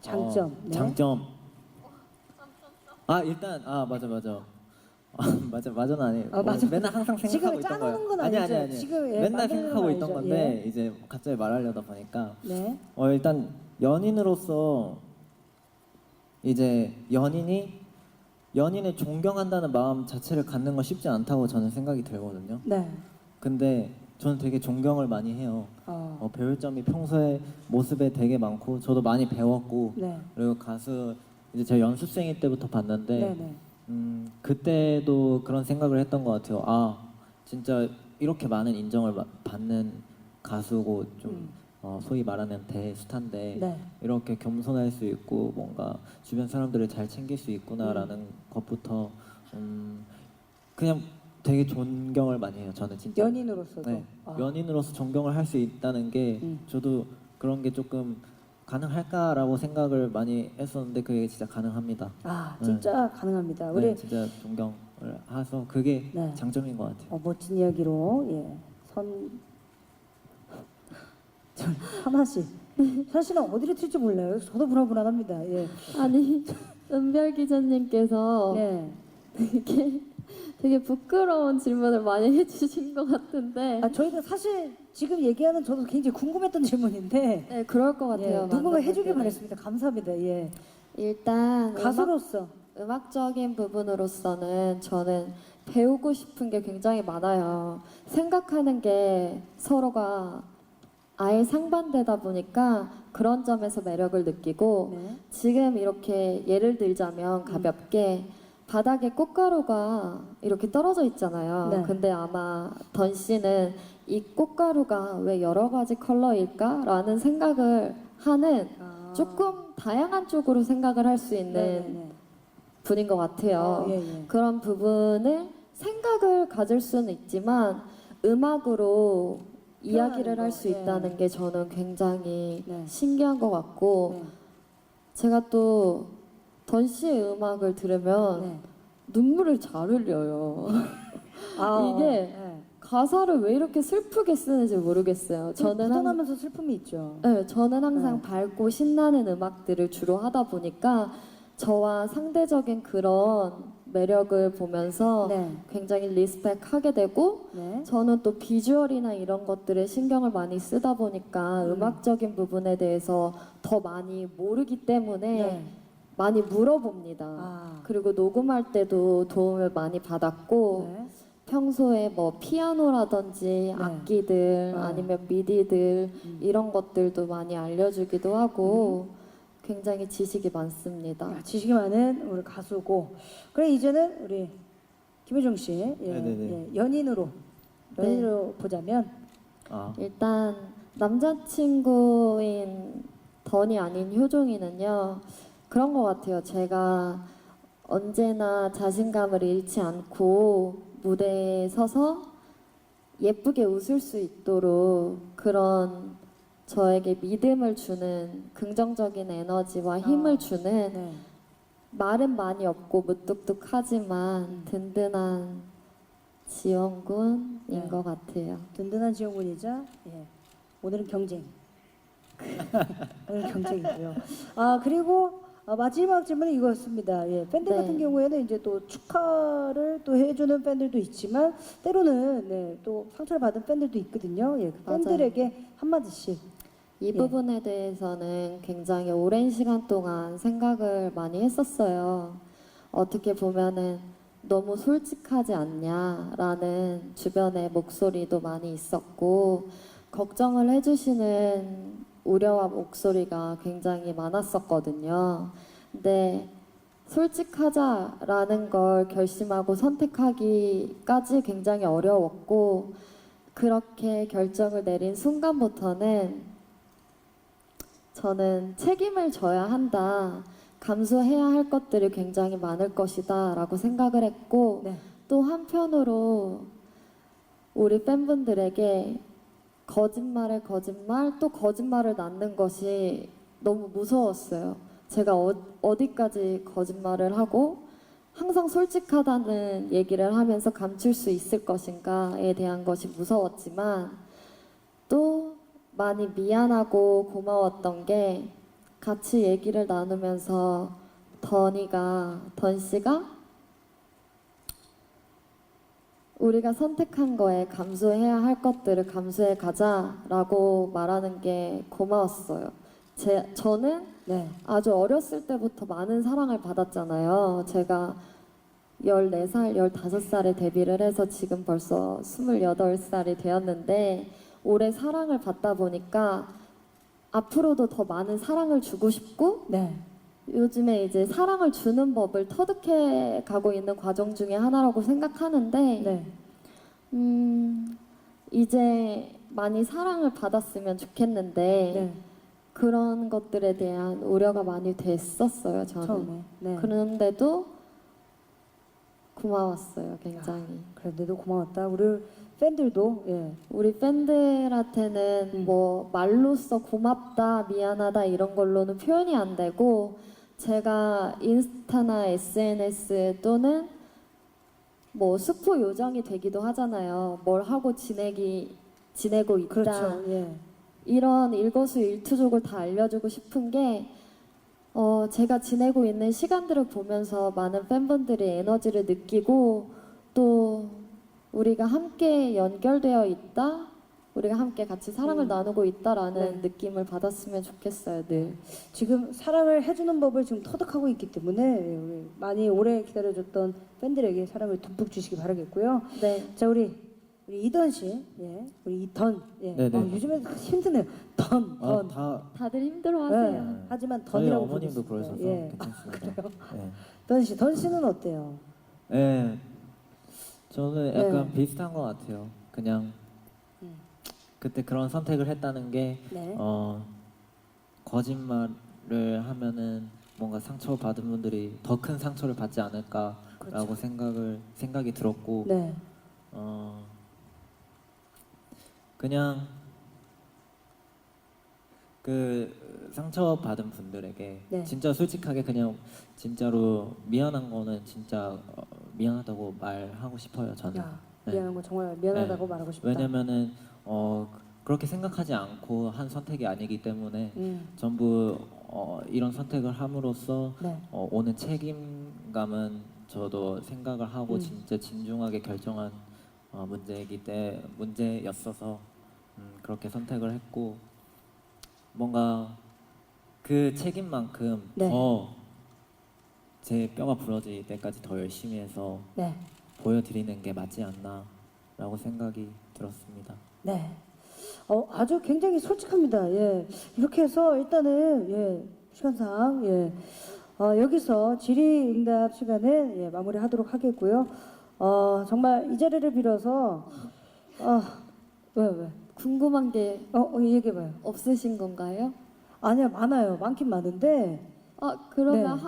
장점, 네. 장점. 아 일단 맞아. 맞아는 아니에요. 아, 맞아. 맨날 항상 생각하고 지금 있던 짜놓은 거예요. 건 아니. 아니죠. 지금, 예, 맨날 만드는 생각하고 건 있던 아니죠. 건데 이제 갑자기 말하려다 보니까 네, 일단 연인으로서 이제 연인을 존경한다는 마음 자체를 갖는 건 쉽지 않다고 저는 생각이 들거든요. 네, 근데 저는 되게 존경을 많이 해요. 배울 점이 평소에 모습에 되게 많고 저도 많이 배웠고 네, 그리고 가수 이제 제가 연습생일 때부터 봤는데 네, 네. 그때도 그런 생각을 했던 것 같아요. 아 진짜 이렇게 많은 인정을 받는 가수고 좀 소위 말하는 대스타인데 네. 이렇게 겸손할 수 있고 뭔가 주변 사람들을 잘 챙길 수 있구나라는 것부터 그냥 되게 존경을 많이 해요. 저는 진짜 연인으로서도. 네. 아. 연인으로서 존경을 할 수 있다는 게 저도 그런 게 조금 가능할까라고 생각을 많이 했었는데 그게 진짜 가능합니다. 아, 진짜 가능합니다. 우리 네, 진짜 존경을 해서 그게 네. 장점인 것 같아요. 멋진 이야기로 현아 씨. 현아 씨는 어디를 튈지 몰라요. 저도 불안불안합니다. 예. 아니 은별 기자님께서 네. 되게 부끄러운 질문을 많이 해주신 것 같은데 저희도 사실 지금 얘기하는 저도 굉장히 궁금했던 질문인데 네 그럴 것 예, 같아요. 누군가 많은 해주길 분들이. 바랬습니다. 감사합니다. 예. 일단 가수로서 음악적인 부분으로서는 저는 배우고 싶은 게 굉장히 많아요. 생각하는 게 서로가 아예 상반되다 보니까 그런 점에서 매력을 느끼고 네. 지금 이렇게 예를 들자면 가볍게 바닥에 꽃가루가 이렇게 떨어져 있잖아요. 네. 근데 아마 던 씨는 이 꽃가루가 왜 여러 가지 컬러일까라는 생각을 하는 조금 다양한 쪽으로 생각을 할 수 있는 네네네. 분인 것 같아요. 예, 예. 그런 부분을 생각을 가질 수는 있지만 음악으로 이야기를 할 수 거, 예. 있다는 게 저는 굉장히 네. 신기한 것 같고 네. 제가 또 던 씨의 음악을 들으면 네. 눈물을 잘 흘려요. 이게 예. 가사를 왜 이렇게 슬프게 쓰는지 모르겠어요. 저는 묻어나면서 슬픔이 있죠. 네, 저는 항상 네. 밝고 신나는 음악들을 주로 하다 보니까 저와 상대적인 그런 매력을 보면서 네. 굉장히 리스펙하게 되고 네. 저는 또 비주얼이나 이런 것들에 신경을 많이 쓰다 보니까 음악적인 부분에 대해서 더 많이 모르기 때문에 네. 많이 물어봅니다. 아. 그리고 녹음할 때도 도움을 많이 받았고 네. 평소에 뭐 피아노라든지 네. 악기들 아니면 미디들 이런 것들도 많이 알려주기도 하고 굉장히 지식이 많습니다. 지식이 많은 우리 가수고. 그래 이제는 우리 김효정 씨 네네네. 연인으로 네. 보자면 일단 남자친구인 던이 아닌 효종이는요 그런 것 같아요. 제가 언제나 자신감을 잃지 않고 무대에 서서 예쁘게 웃을 수 있도록 그런 저에게 믿음을 주는 긍정적인 에너지와 힘을 주는 네. 말은 많이 없고 무뚝뚝하지만 든든한 지원군인 네. 것 같아요. 든든한 지원군이자 오늘은 경쟁. 오늘 경쟁이고요. 그리고 마지막 질문은 이거였습니다. 팬들 네. 같은 경우에는 이제 또 축하를 또 해주는 팬들도 있지만 때로는 또 상처를 받은 팬들도 있거든요. 그 맞아요. 팬들에게 한마디씩. 이 부분에 대해서는 굉장히 오랜 시간 동안 생각을 많이 했었어요. 어떻게 보면은 너무 솔직하지 않냐라는 주변의 목소리도 많이 있었고 걱정을 해주시는 우려와 목소리가 굉장히 많았었거든요. 근데 솔직하자라는 걸 결심하고 선택하기까지 굉장히 어려웠고 그렇게 결정을 내린 순간부터는 저는 책임을 져야 한다. 감수해야 할 것들이 굉장히 많을 것이다 라고 생각을 했고 네. 또 한편으로 우리 팬분들에게 거짓말에 거짓말 또 거짓말을 낳는 것이 너무 무서웠어요. 제가 어디까지 거짓말을 하고 항상 솔직하다는 얘기를 하면서 감출 수 있을 것인가에 대한 것이 무서웠지만 또 많이 미안하고 고마웠던 게 같이 얘기를 나누면서 던 씨가 우리가 선택한 거에 감수해야 할 것들을 감수해 가자라고 말하는 게 고마웠어요. 저는 네. 아주 어렸을 때부터 많은 사랑을 받았잖아요. 제가 14살, 15살에 데뷔를 해서 지금 벌써 28살이 되었는데 올해 사랑을 받다 보니까 앞으로도 더 많은 사랑을 주고 싶고 네. 요즘에 이제 사랑을 주는 법을 터득해 가고 있는 과정 중에 하나라고 생각하는데 네. 이제 많이 사랑을 받았으면 좋겠는데 네. 그런 것들에 대한 우려가 많이 됐었어요, 저는. 처음에. 네. 그런데도 고마웠어요, 굉장히. 그런데도 고마웠다. 우리 팬들도 예. 우리 팬들한테는 뭐 말로써 고맙다, 미안하다 이런 걸로는 표현이 안 되고 제가 인스타나 SNS 또는 뭐 스포 요정이 되기도 하잖아요. 뭘 하고 지내고 있다. 그렇죠. 예. 이런 일거수일투족을 다 알려주고 싶은 게 제가 지내고 있는 시간들을 보면서 많은 팬분들이 에너지를 느끼고 또 우리가 함께 연결되어 있다, 우리가 함께 같이 사랑을 나누고 있다라는 네. 느낌을 받았으면 좋겠어요, 늘. 지금 사랑을 해주는 법을 지금 터득하고 있기 때문에 우리 많이 오래 기다려줬던 팬들에게 사랑을 듬뿍 주시기 바라겠고요. 네. 자 우리 이던 씨, 예, 우리 이던, 예. 네네. 요즘에 힘드네요. 던. 다들 힘들어하세요. 네. 하지만 저희 던이라고 어머님도 부르셨어요. 그러셔서 예. 괜찮습니다. 네. 던 씨는 어때요? 네. 저는 약간 네. 비슷한 것 같아요. 그냥 그때 그런 선택을 했다는 게 네. 거짓말을 하면은 뭔가 상처 받은 분들이 더 큰 상처를 받지 않을까라고 그렇죠. 생각이 들었고 네. 그냥 그 상처 받은 분들에게 네. 진짜 솔직하게 그냥 진짜로 미안한 거는 진짜 미안하다고 말하고 싶어요. 저는. 야, 네. 미안한 거 정말 미안하다고 네. 말하고 싶다. 왜냐면은 그렇게 생각하지 않고 한 선택이 아니기 때문에 전부 이런 선택을 함으로써 네. 오는 책임감은 저도 생각을 하고 진짜 진중하게 결정한 문제였어서 그렇게 선택을 했고 뭔가 그 책임만큼 네. 더 제 뼈가 부러질 때까지 더 열심히 해서 네. 보여드리는 게 맞지 않나라고 생각이 들었습니다. 네. 아주 굉장히 솔직합니다. 예. 이렇게 해서 일단은 예, 시간상 예. 여기서 질의응답 시간은 예, 마무리하도록 하겠고요. 정말 이 자리를 빌어서 왜? 궁금한 게 얘기해봐요. 없으신 건가요? 아니요, 많아요. 많긴 많은데. 그러면 네.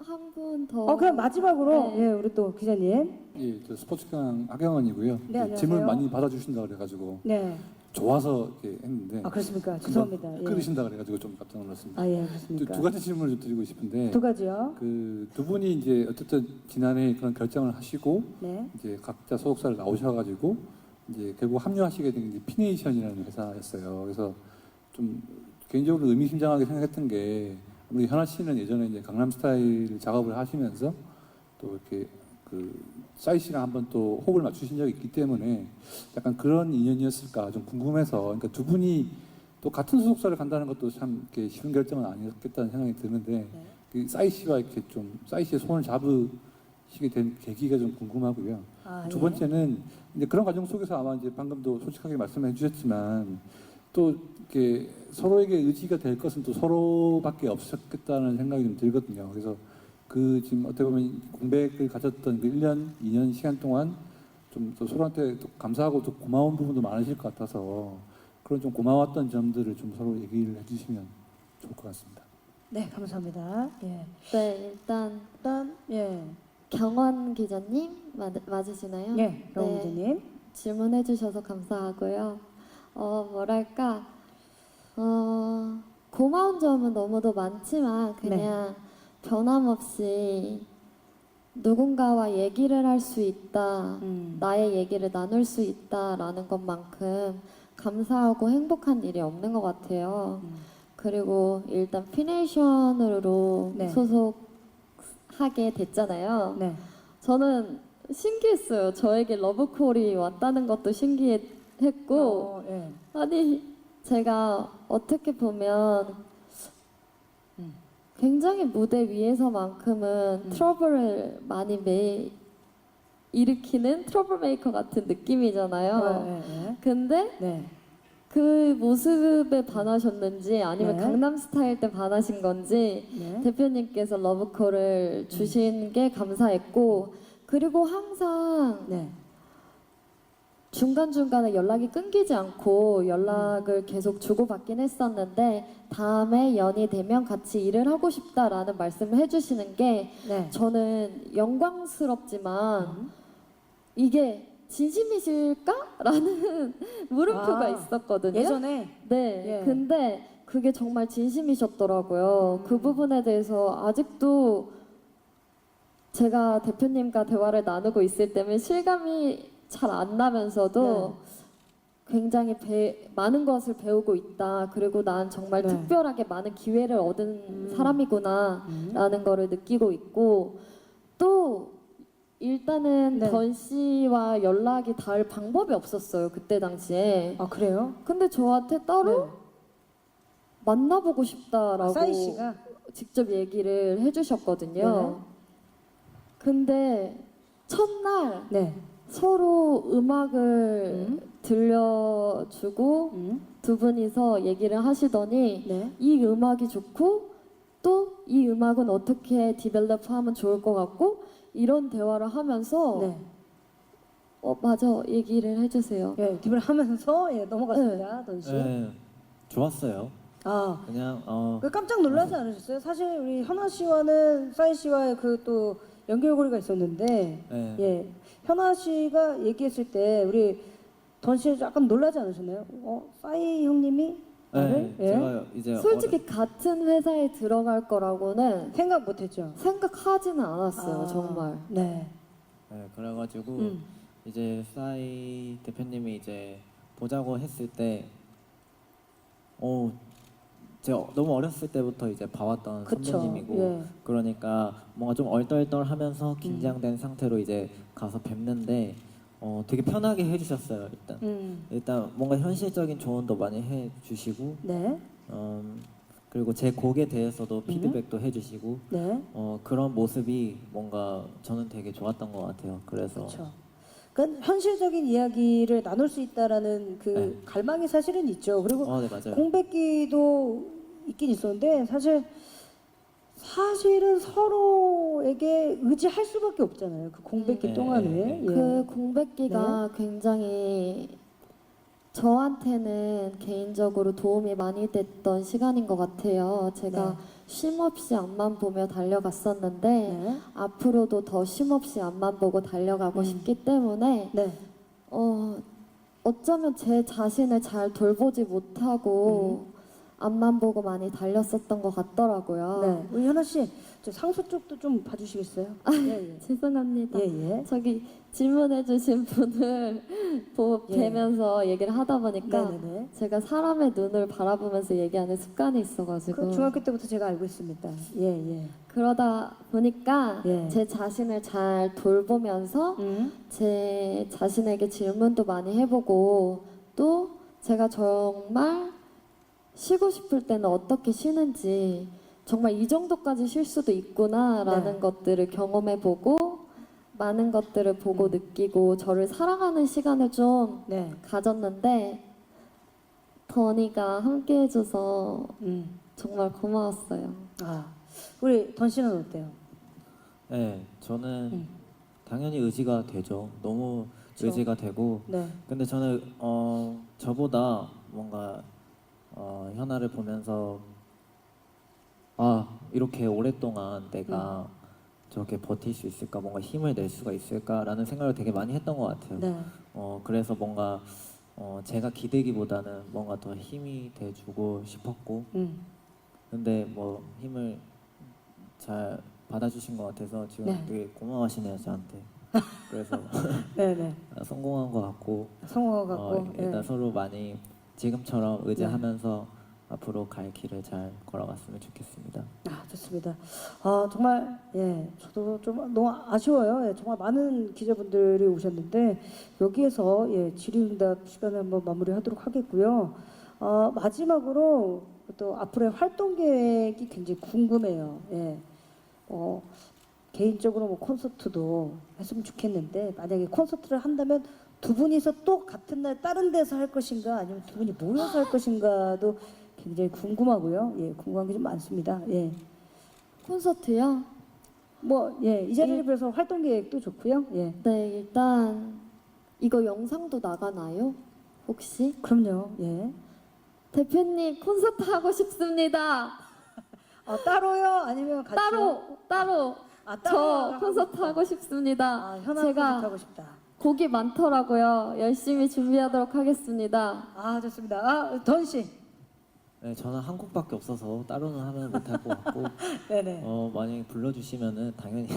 한 분 더. 그럼 마지막으로 네. 예, 우리 또 기자님. 예, 저 스포츠경 하경원이고요. 네, 안녕하세요. 질문 많이 받아주신다 그래가지고 네. 좋아서 이렇게 했는데 그렇습니까? 죄송합니다. 예. 끌으신다 그래가지고 좀 깜짝 놀랐습니다. 예, 그렇습니까? 두 가지 질문을 좀 드리고 싶은데 두 가지요. 그 두 분이 이제 어쨌든 지난해 그런 결정을 하시고 네. 이제 각자 소속사를 나오셔가지고 이제 결국 합류하시게 된 게 피네이션이라는 회사였어요. 그래서 좀 개인적으로 의미심장하게 생각했던 게 우리 현아 씨는 예전에 이제 강남스타일 작업을 하시면서 또 이렇게 그 싸이 씨랑 한번 또 호흡을 맞추신 적이 있기 때문에 약간 그런 인연이었을까 좀 궁금해서 그러니까 두 분이 또 같은 소속사를 간다는 것도 참 이렇게 쉬운 결정은 아니었겠다는 생각이 드는데 그 싸이 씨와 이렇게 좀 싸이 씨의 손을 잡으시게 된 계기가 좀 궁금하고요. 두 번째는 이제 그런 과정 속에서 아마 이제 방금도 솔직하게 말씀해 주셨지만 또 이렇게 서로에게 의지가 될 것은 또 서로밖에 없었겠다는 생각이 좀 들거든요. 그래서 그 지금 어떻게 보면 공백을 가졌던 그 1년, 2년 시간 동안 좀 또 서로한테 또 감사하고 또 고마운 부분도 많으실 것 같아서 그런 좀 고마웠던 점들을 좀 서로 얘기를 해주시면 좋을 것 같습니다. 네, 감사합니다. 예. 네, 일단 예. 경원 기자님 맞으시나요? 예, 경원 네. 기자님. 질문해 주셔서 감사하고요. 뭐랄까 고마운 점은 너무도 많지만 네. 그냥 변함없이 누군가와 얘기를 할 수 있다, 나의 얘기를 나눌 수 있다라는 것만큼 감사하고 행복한 일이 없는 것 같아요. 그리고 일단 피네이션으로 네. 소속하게 됐잖아요. 네. 저는 신기했어요. 저에게 러브콜이 왔다는 것도 신기했고, 예. 아니 제가 어떻게 보면 굉장히 무대 위에서만큼은 트러블을 많이 일으키는 트러블 메이커 같은 느낌이잖아요. 예. 근데 네. 그 모습에 반하셨는지 아니면 네. 강남스타일 때 반하신 건지 네. 대표님께서 러브콜을 주신 게 감사했고, 그리고 항상 네. 중간중간에 연락이 끊기지 않고 연락을 계속 주고받긴 했었는데 다음에 연이 되면 같이 일을 하고 싶다라는 말씀을 해주시는 게 네. 저는 영광스럽지만 이게 진심이실까? 라는 물음표가 아, 있었거든요. 예전에 네. 예. 근데 그게 정말 진심이셨더라고요. 그 부분에 대해서 아직도 제가 대표님과 대화를 나누고 있을 때면 실감이 잘 안 나면서도 굉장히 많은 것을 배우고 있다. 그리고 난 정말 네. 특별하게 많은 기회를 얻은 사람이구나라는 거를 느끼고 있고, 또 일단은 네. 던 씨와 연락이 닿을 방법이 없었어요. 그때 당시에. 아 그래요? 근데 저한테 따로 네. 만나보고 싶다라고 싸이 씨가 직접 얘기를 해주셨거든요. 네. 근데 첫날 네. 서로 음악을 들려주고 두 분이서 얘기를 하시더니 네. 이 음악이 좋고 또 이 음악은 어떻게 디벨롭하면 좋을 것 같고 이런 대화를 하면서 네. 맞아 얘기를 해주세요. 예, 딥을 하면서 예, 넘어갔습니다, 던 씨. 네, 좋았어요. 아, 그냥 그 깜짝 놀라지 않으셨어요? 사실 우리 현아 씨와는 싸이 씨와의 그 또 연결고리가 있었는데, 네. 예, 현아 씨가 얘기했을 때 우리 던 씨 약간 놀라지 않으셨나요? 싸이 형님이 나를 네, 제가 이제 솔직히 같은 회사에 들어갈 거라고는 생각 못했죠. 생각하지는 않았어요. 아, 정말. 네. 네, 그래가지고 음. 이제 싸이 대표님이 이제 보자고 했을 때, 제가 너무 어렸을 때부터 이제 봐왔던 그쵸. 선배님이고, 예. 그러니까 뭔가 좀 얼떨떨하면서 긴장된 상태로 이제 가서 뵙는데, 되게 편하게 해주셨어요. 일단 뭔가 현실적인 조언도 많이 해주시고, 네. 그리고 제 곡에 대해서도 피드백도 해주시고, 네. 그런 모습이 뭔가 저는 되게 좋았던 것 같아요. 그래서 그렇죠. 그러니까 현실적인 이야기를 나눌 수 있다라는 그 네. 갈망이 사실은 있죠. 그리고 네, 맞아요. 공백기도 있긴 있었는데 사실은 서로에게 의지할 수밖에 없잖아요. 그 공백기 네, 동안에. 네, 예. 그 공백기가 굉장히 저한테는 개인적으로 도움이 많이 됐던 시간인 것 같아요. 제가 네. 쉼없이 앞만 보며 달려갔었는데 네. 앞으로도 더 쉼없이 앞만 보고 달려가고 싶기 때문에 네. 어쩌면 제 자신을 잘 돌보지 못하고 앞만 보고 많이 달렸었던 것 같더라고요. 네. 우리 현아 씨, 저 상수 쪽도 좀 봐주시겠어요? 예, 죄송합니다. 예. 예, 예. 저기 질문해주신 분을 예. 뵈면서 얘기를 하다 보니까 네네네. 제가 사람의 눈을 바라보면서 얘기하는 습관이 그 있어가지고 중학교 때부터 제가 알고 있습니다. 예, 예. 그러다 보니까 예. 제 자신을 잘 돌보면서 제 자신에게 질문도 많이 해보고 또 제가 정말 쉬고 싶을 때는 어떻게 쉬는지 정말 이 정도까지 쉴 수도 있구나라는 네. 것들을 경험해보고 많은 것들을 보고 느끼고 저를 사랑하는 시간을 좀 네. 가졌는데 더니가 함께 해줘서 정말 고마웠어요. 아, 우리 던 씨는 어때요? 네, 저는 당연히 의지가 되죠. 너무 그쵸. 의지가 되고, 네. 근데 저는 저보다 뭔가 현아를 보면서 이렇게 오랫동안 내가 저렇게 버틸 수 있을까, 뭔가 힘을 낼 수가 있을까라는 생각을 되게 많이 했던 것 같아요. 네. 그래서 뭔가 제가 기대기보다는 뭔가 더 힘이 돼주고 싶었고, 근데 뭐 힘을 잘 받아주신 것 같아서 지금 네. 되게 고마워하시네요 저한테. 그래서 네네. 성공한 것 같고 성공한 것 같고. 일단 예. 서로 많이 지금처럼 의지하면서 앞으로 갈 길을 잘 걸어갔으면 좋겠습니다. 아, 좋습니다. 아, 정말, 예, 저도 좀 너무 아쉬워요. 예, 정말 많은 기자분들이 오셨는데, 여기에서, 예, 질의응답 시간을 한번 마무리하도록 하겠고요. 마지막으로 또 앞으로의 활동 계획이 굉장히 궁금해요. 예. 개인적으로 뭐 콘서트도 했으면 좋겠는데, 만약에 콘서트를 한다면 두 분이서 또 같은 날 다른 데서 할 것인가, 아니면 두 분이 모여서 할 것인가도 굉장히 궁금하고요. 예, 궁금한 게 좀 많습니다. 예. 콘서트요? 뭐, 예, 이 자리를 빌어서 활동 계획도 좋고요. 예. 네, 일단 이거 영상도 나가나요? 혹시? 그럼요. 예. 대표님 콘서트 하고 싶습니다. 따로요? 아니면 같이요? 따로. 아, 저 따로 콘서트 하고 싶습니다. 아, 현아 제가 콘서트 하고 싶다. 곡이 많더라고요. 열심히 준비하도록 하겠습니다. 아, 좋습니다. 아, 던 씨. 네, 저는 한 곡밖에 없어서 따로는 하면 못할 것 같고 네네. 만약에 불러주시면은 당연히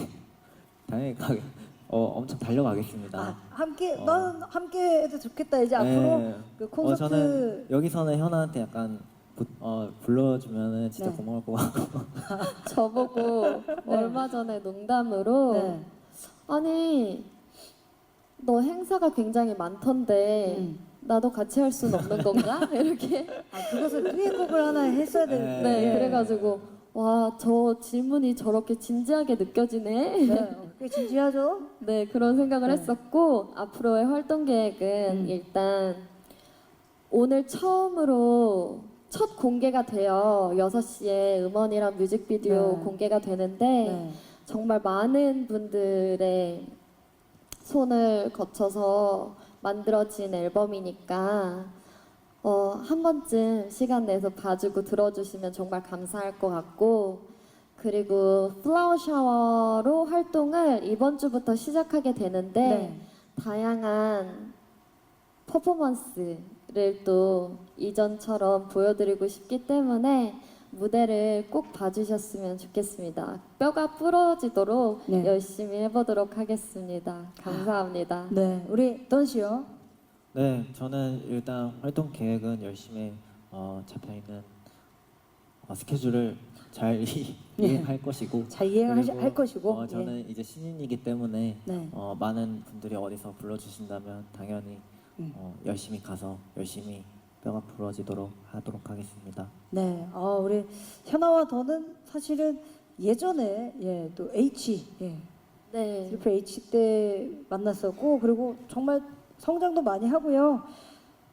엄청 달려가겠습니다. 아, 함께, 넌 함께 해도 좋겠다. 이제 앞으로 네. 그 콘서트. 저는 여기서는 현아한테 약간 불러주면은 진짜 네. 고마울 것 같고 저보고 얼마 전에 농담으로 네. 아니 너 행사가 굉장히 많던데 나도 같이 할 수는 없는 건가? 이렇게 아, 그것을 듀엣곡을 하나 했어야 되는데. 네 그래가지고 와 저 질문이 저렇게 진지하게 느껴지네. 네, 꽤 진지하죠? 네 그런 생각을 네. 했었고 앞으로의 활동 계획은 일단 오늘 처음으로 첫 공개가 돼요. 6시에 음원이랑 뮤직비디오 네. 공개가 되는데 네. 정말 많은 분들의 손을 거쳐서 만들어진 앨범이니까 한 번쯤 시간 내서 봐주고 들어주시면 정말 감사할 것 같고 그리고 플라워 샤워로 활동을 이번 주부터 시작하게 되는데 네. 다양한 퍼포먼스를 또 이전처럼 보여드리고 싶기 때문에 무대를 꼭 봐주셨으면 좋겠습니다. 뼈가 부러지도록 네. 열심히 해보도록 하겠습니다. 감사합니다. 네, 우리 던 씨요. 네, 저는 일단 활동 계획은 열심히 잡혀있는 스케줄을 잘 이행할 것이고 잘 이행할 그리고, 것이고. 저는 예. 이제 신인이기 때문에 네. 많은 분들이 어디서 불러주신다면 당연히 열심히 가서 열심히 뼈가 부러지도록 하도록 하겠습니다. 네, 우리 현아와 더는 사실은 예전에 또 H, 네. 트리플 H 때 만났었고 그리고 정말 성장도 많이 하고요.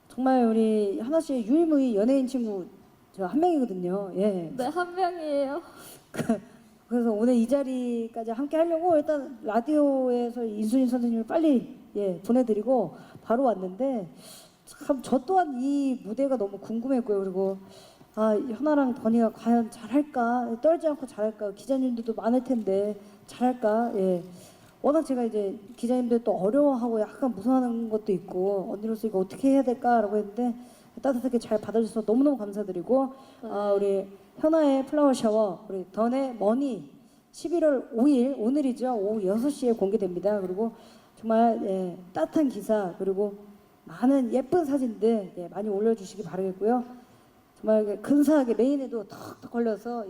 정말 우리 현아 씨의 유일무이 연예인 친구 저 한 명이거든요. 예. 네, 한 명이에요. 그래서 오늘 이 자리까지 함께 하려고 일단 라디오에서 인순이 선생님을 빨리 보내드리고 바로 왔는데 참 저 또한 이 무대가 너무 궁금했고요. 그리고 현아랑 던이가 과연 잘할까 떨지 않고 잘할까 기자님들도 많을 텐데 잘할까 워낙 제가 이제 기자님들 또 어려워하고 약간 무서워하는 것도 있고 언니로서 이거 어떻게 해야 될까라고 했는데 따뜻하게 잘 받아주셔서 너무너무 감사드리고 우리 현아의 플라워 샤워 우리 던의 머니 11월 5일 오늘이죠 오후 6시에 공개됩니다. 그리고 정말 따뜻한 기사 그리고 많은 예쁜 사진들 많이 올려주시기 바라겠고요. 정말 근사하게 메인에도 턱턱 걸려서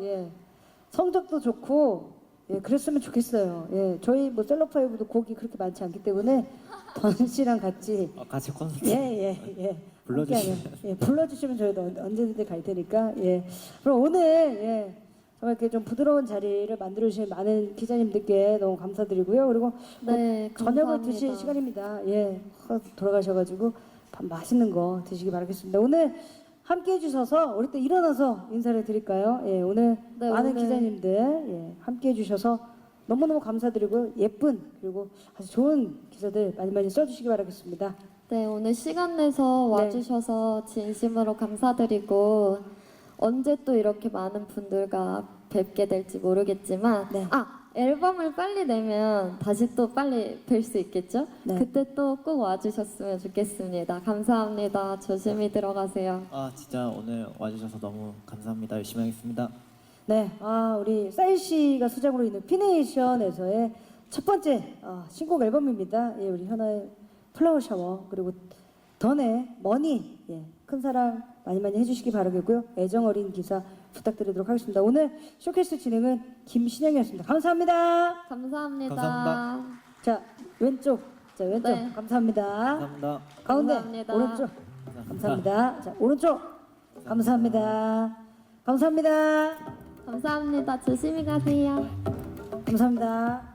성적도 좋고 그랬으면 좋겠어요. 저희 뭐 셀럽파이브도 곡이 그렇게 많지 않기 때문에 던 씨랑 같이 같이 콘서트 불러주시면 불러주시면 저희도 언제든지 갈 테니까 그럼 오늘 정말 이렇게 좀 부드러운 자리를 만들어 주신 많은 기자님들께 너무 감사드리고요. 그리고 네, 저녁을 감사합니다. 드실 시간입니다. 돌아가셔가지고 밥 맛있는 거 드시기 바라겠습니다. 오늘 함께 해주셔서 우리 또 일어나서 인사를 드릴까요? 오늘 네, 많은 오늘. 기자님들 함께 해주셔서 너무너무 감사드리고 예쁜 그리고 아주 좋은 기사들 많이 많이 써주시기 바라겠습니다. 네, 오늘 시간 내서 와주셔서 진심으로 감사드리고 언제 또 이렇게 많은 분들과 뵙게 될지 모르겠지만 앨범을 빨리 내면 다시 또 빨리 뵐 수 있겠죠? 네. 그때 또 꼭 와주셨으면 좋겠습니다. 감사합니다. 조심히 들어가세요. 진짜 오늘 와주셔서 너무 감사합니다. 열심히 하겠습니다. 네, 우리 싸이 씨가 수작으로 있는 피네이션에서의 첫 번째 신곡 앨범입니다. 예, 우리 현아의 플라워 샤워 그리고 던의 머니 큰 사랑 많이 많이 해주시기 바라겠고요. 애정 어린 기사 부탁드리도록 하겠습니다. 오늘 쇼케이스 진행은 김신영이었습니다. 감사합니다. 감사합니다. 감사합니다. 자 왼쪽, 네. 감사합니다. 감사합니다. 가운데 감사합니다. 오른쪽 감사합니다. 자 오른쪽 감사합니다. 감사합니다. 감사합니다. 조심히 가세요. 감사합니다.